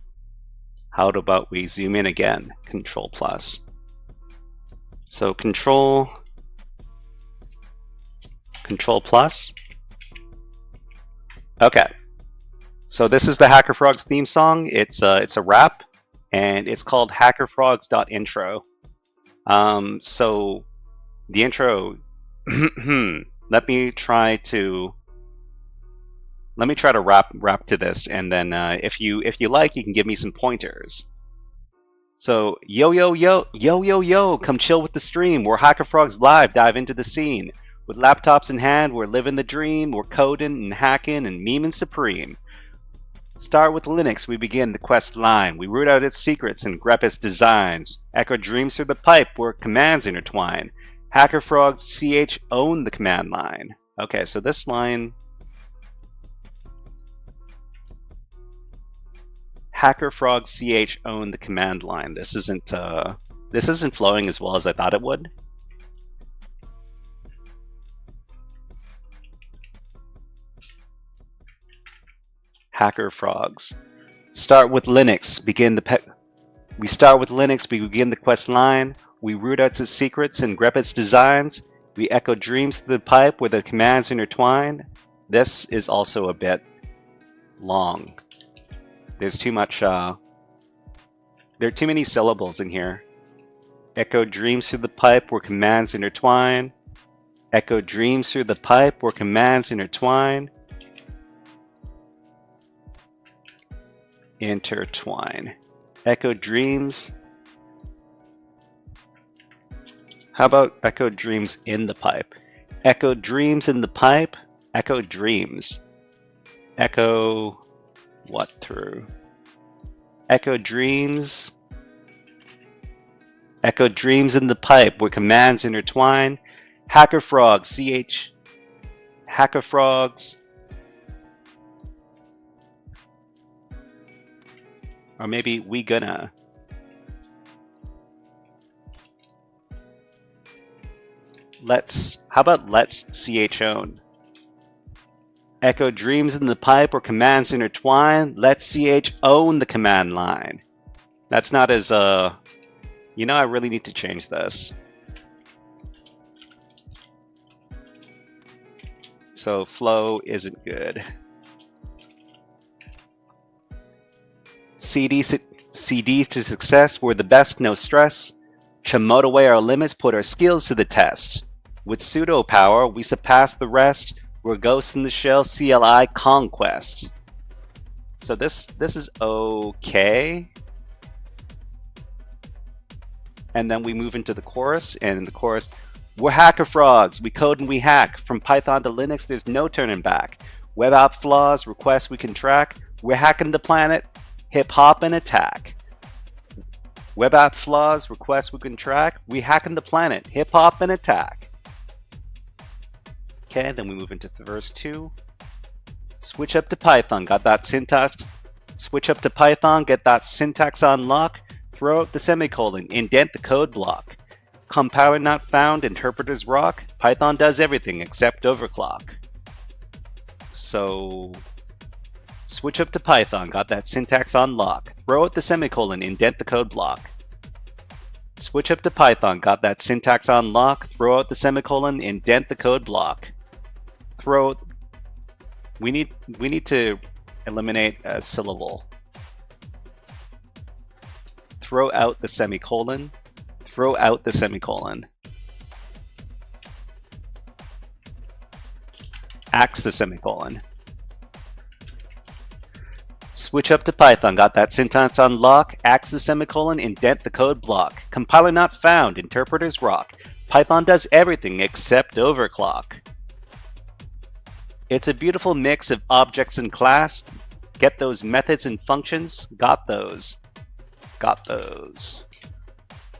How about we zoom in again? Control plus. So control plus. Okay. So this is the HackerFrogs theme song. It's a rap, and it's called HackerFrogs.intro. So the intro. let me try to rap to this, and then if you like, you can give me some pointers. So yo yo yo yo yo yo, come chill with the stream. We're HackerFrogs Live. Dive into the scene. With laptops in hand, we're living the dream. We're coding and hacking and memeing supreme. Start with Linux, we begin the quest line. We root out its secrets and grep its designs. Echo dreams through the pipe where commands intertwine. HackerFrogs CH own the command line. Okay, so this line... HackerFrogs CH own the command line. This isn't flowing as well as I thought it would. HackerFrogs. Start with Linux. We start with Linux. We begin the quest line. We root out its secrets and grep its designs. We echo dreams through the pipe where the commands intertwine. This is also a bit long. There's too much. There are too many syllables in here. Echo dreams through the pipe where commands intertwine. Echo dreams through the pipe where commands intertwine. Intertwine. Echo dreams. How about echo dreams in the pipe? Echo dreams in the pipe. Echo dreams. Echo what through? Echo dreams. Echo dreams in the pipe where commands intertwine. HackerFrogs. CH. HackerFrogs. Or maybe we gonna. How about let's CH own? Echo dreams in the pipe or commands intertwine. Let's CH own the command line. That's not as, I really need to change this. So flow isn't good. CDs to success, we're the best, no stress. Promote away our limits, put our skills to the test. With pseudo power, we surpass the rest. We're Ghost in the Shell, CLI Conquest. So this is okay. And then we move into the chorus, and in the chorus, We're HackerFrogs. We code and we hack. From Python to Linux, there's no turning back. Web app flaws, requests we can track. We're hacking the planet. Hip hop and attack. Web app flaws, requests we can track. We hacking the planet. Hip hop and attack. Okay, then we move into verse 2. Switch up to Python. Got that syntax. Switch up to Python. Get that syntax on lock. Throw out the semicolon. Indent the code block. Compiler not found, interpreters rock. Python does everything except overclock. So, switch up to Python, got that syntax on lock. Throw out the semicolon, indent the code block. Switch up to Python, got that syntax on lock. Throw out the semicolon, indent the code block. We need to eliminate a syllable. Throw out the semicolon. Throw out the semicolon. Axe the semicolon. Switch up to Python, got that syntax on lock. Axe the semicolon, indent the code block. Compiler not found, interpreters rock. Python does everything except overclock. It's a beautiful mix of objects and class. Get those methods and functions. Got those. Got those.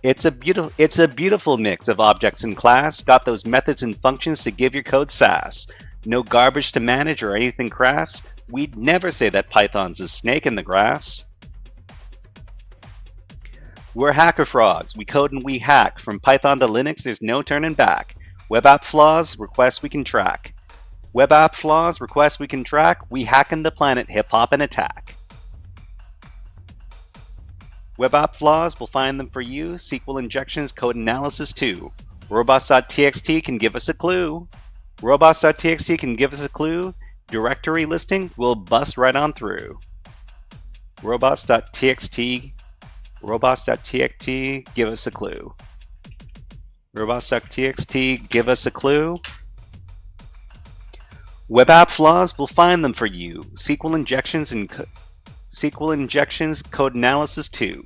It's a beautiful mix of objects and class. Got those methods and functions to give your code sass. No garbage to manage or anything crass. We'd never say that Python's a snake in the grass. We're HackerFrogs. We code and we hack. From Python to Linux, there's no turning back. Web app flaws, requests we can track. Web app flaws, requests we can track. We hacking the planet, hip hop and attack. Web app flaws, we'll find them for you. SQL injections, code analysis too. Robots.txt can give us a clue. Robots.txt can give us a clue. Directory listing, we'll bust right on through. Robots.txt, give us a clue. Robots.txt, give us a clue. Web app flaws, we'll find them for you. SQL injections, code analysis too.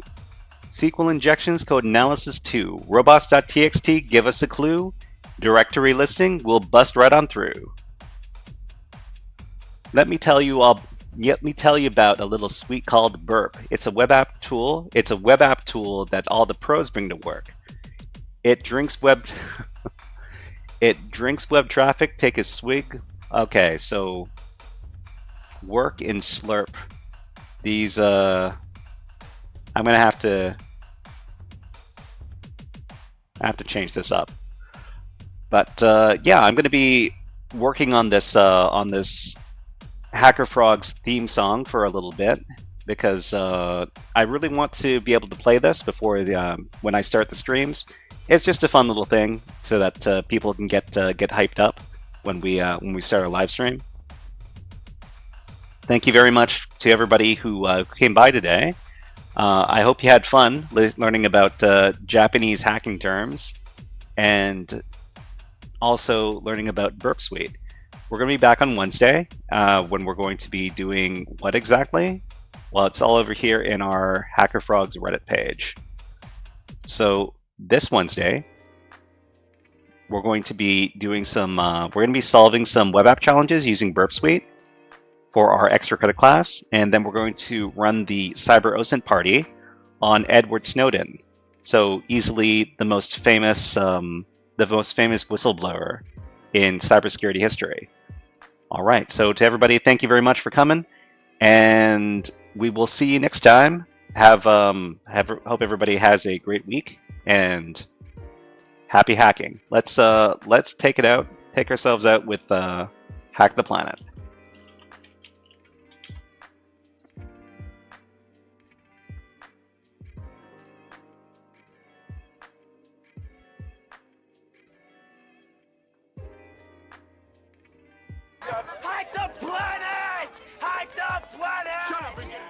SQL injections, code analysis too. Robots.txt, give us a clue. Directory listing, we'll bust right on through. Let me tell you about a little suite called Burp. It's a web app tool. It's a web app tool that all the pros bring to work. It drinks web traffic. Take a swig. Okay, so work and slurp. These I'm gonna have to change this up. But yeah, I'm gonna be working on this HackerFrogs theme song for a little bit because I really want to be able to play this before when I start the streams. It's just a fun little thing so that people can get hyped up when we start our live stream. Thank you very much to everybody who came by today. I hope you had fun learning about Japanese hacking terms and also learning about Burp Suite. We're going to be back on Wednesday when we're going to be doing what exactly? Well, it's all over here in our HackerFrogs Reddit page. So this Wednesday, we're going to be doing some, we're going to be solving some web app challenges using Burp Suite for our extra credit class, and then we're going to run the Cyber OSINT party on Edward Snowden. So easily the most famous whistleblower in cybersecurity history. All right, so to everybody, thank you very much for coming, and we will see you next time. Hope everybody has a great week and happy hacking. Let's take ourselves out with Hack the Planet. Hack the planet! Hack the planet! Shut up and get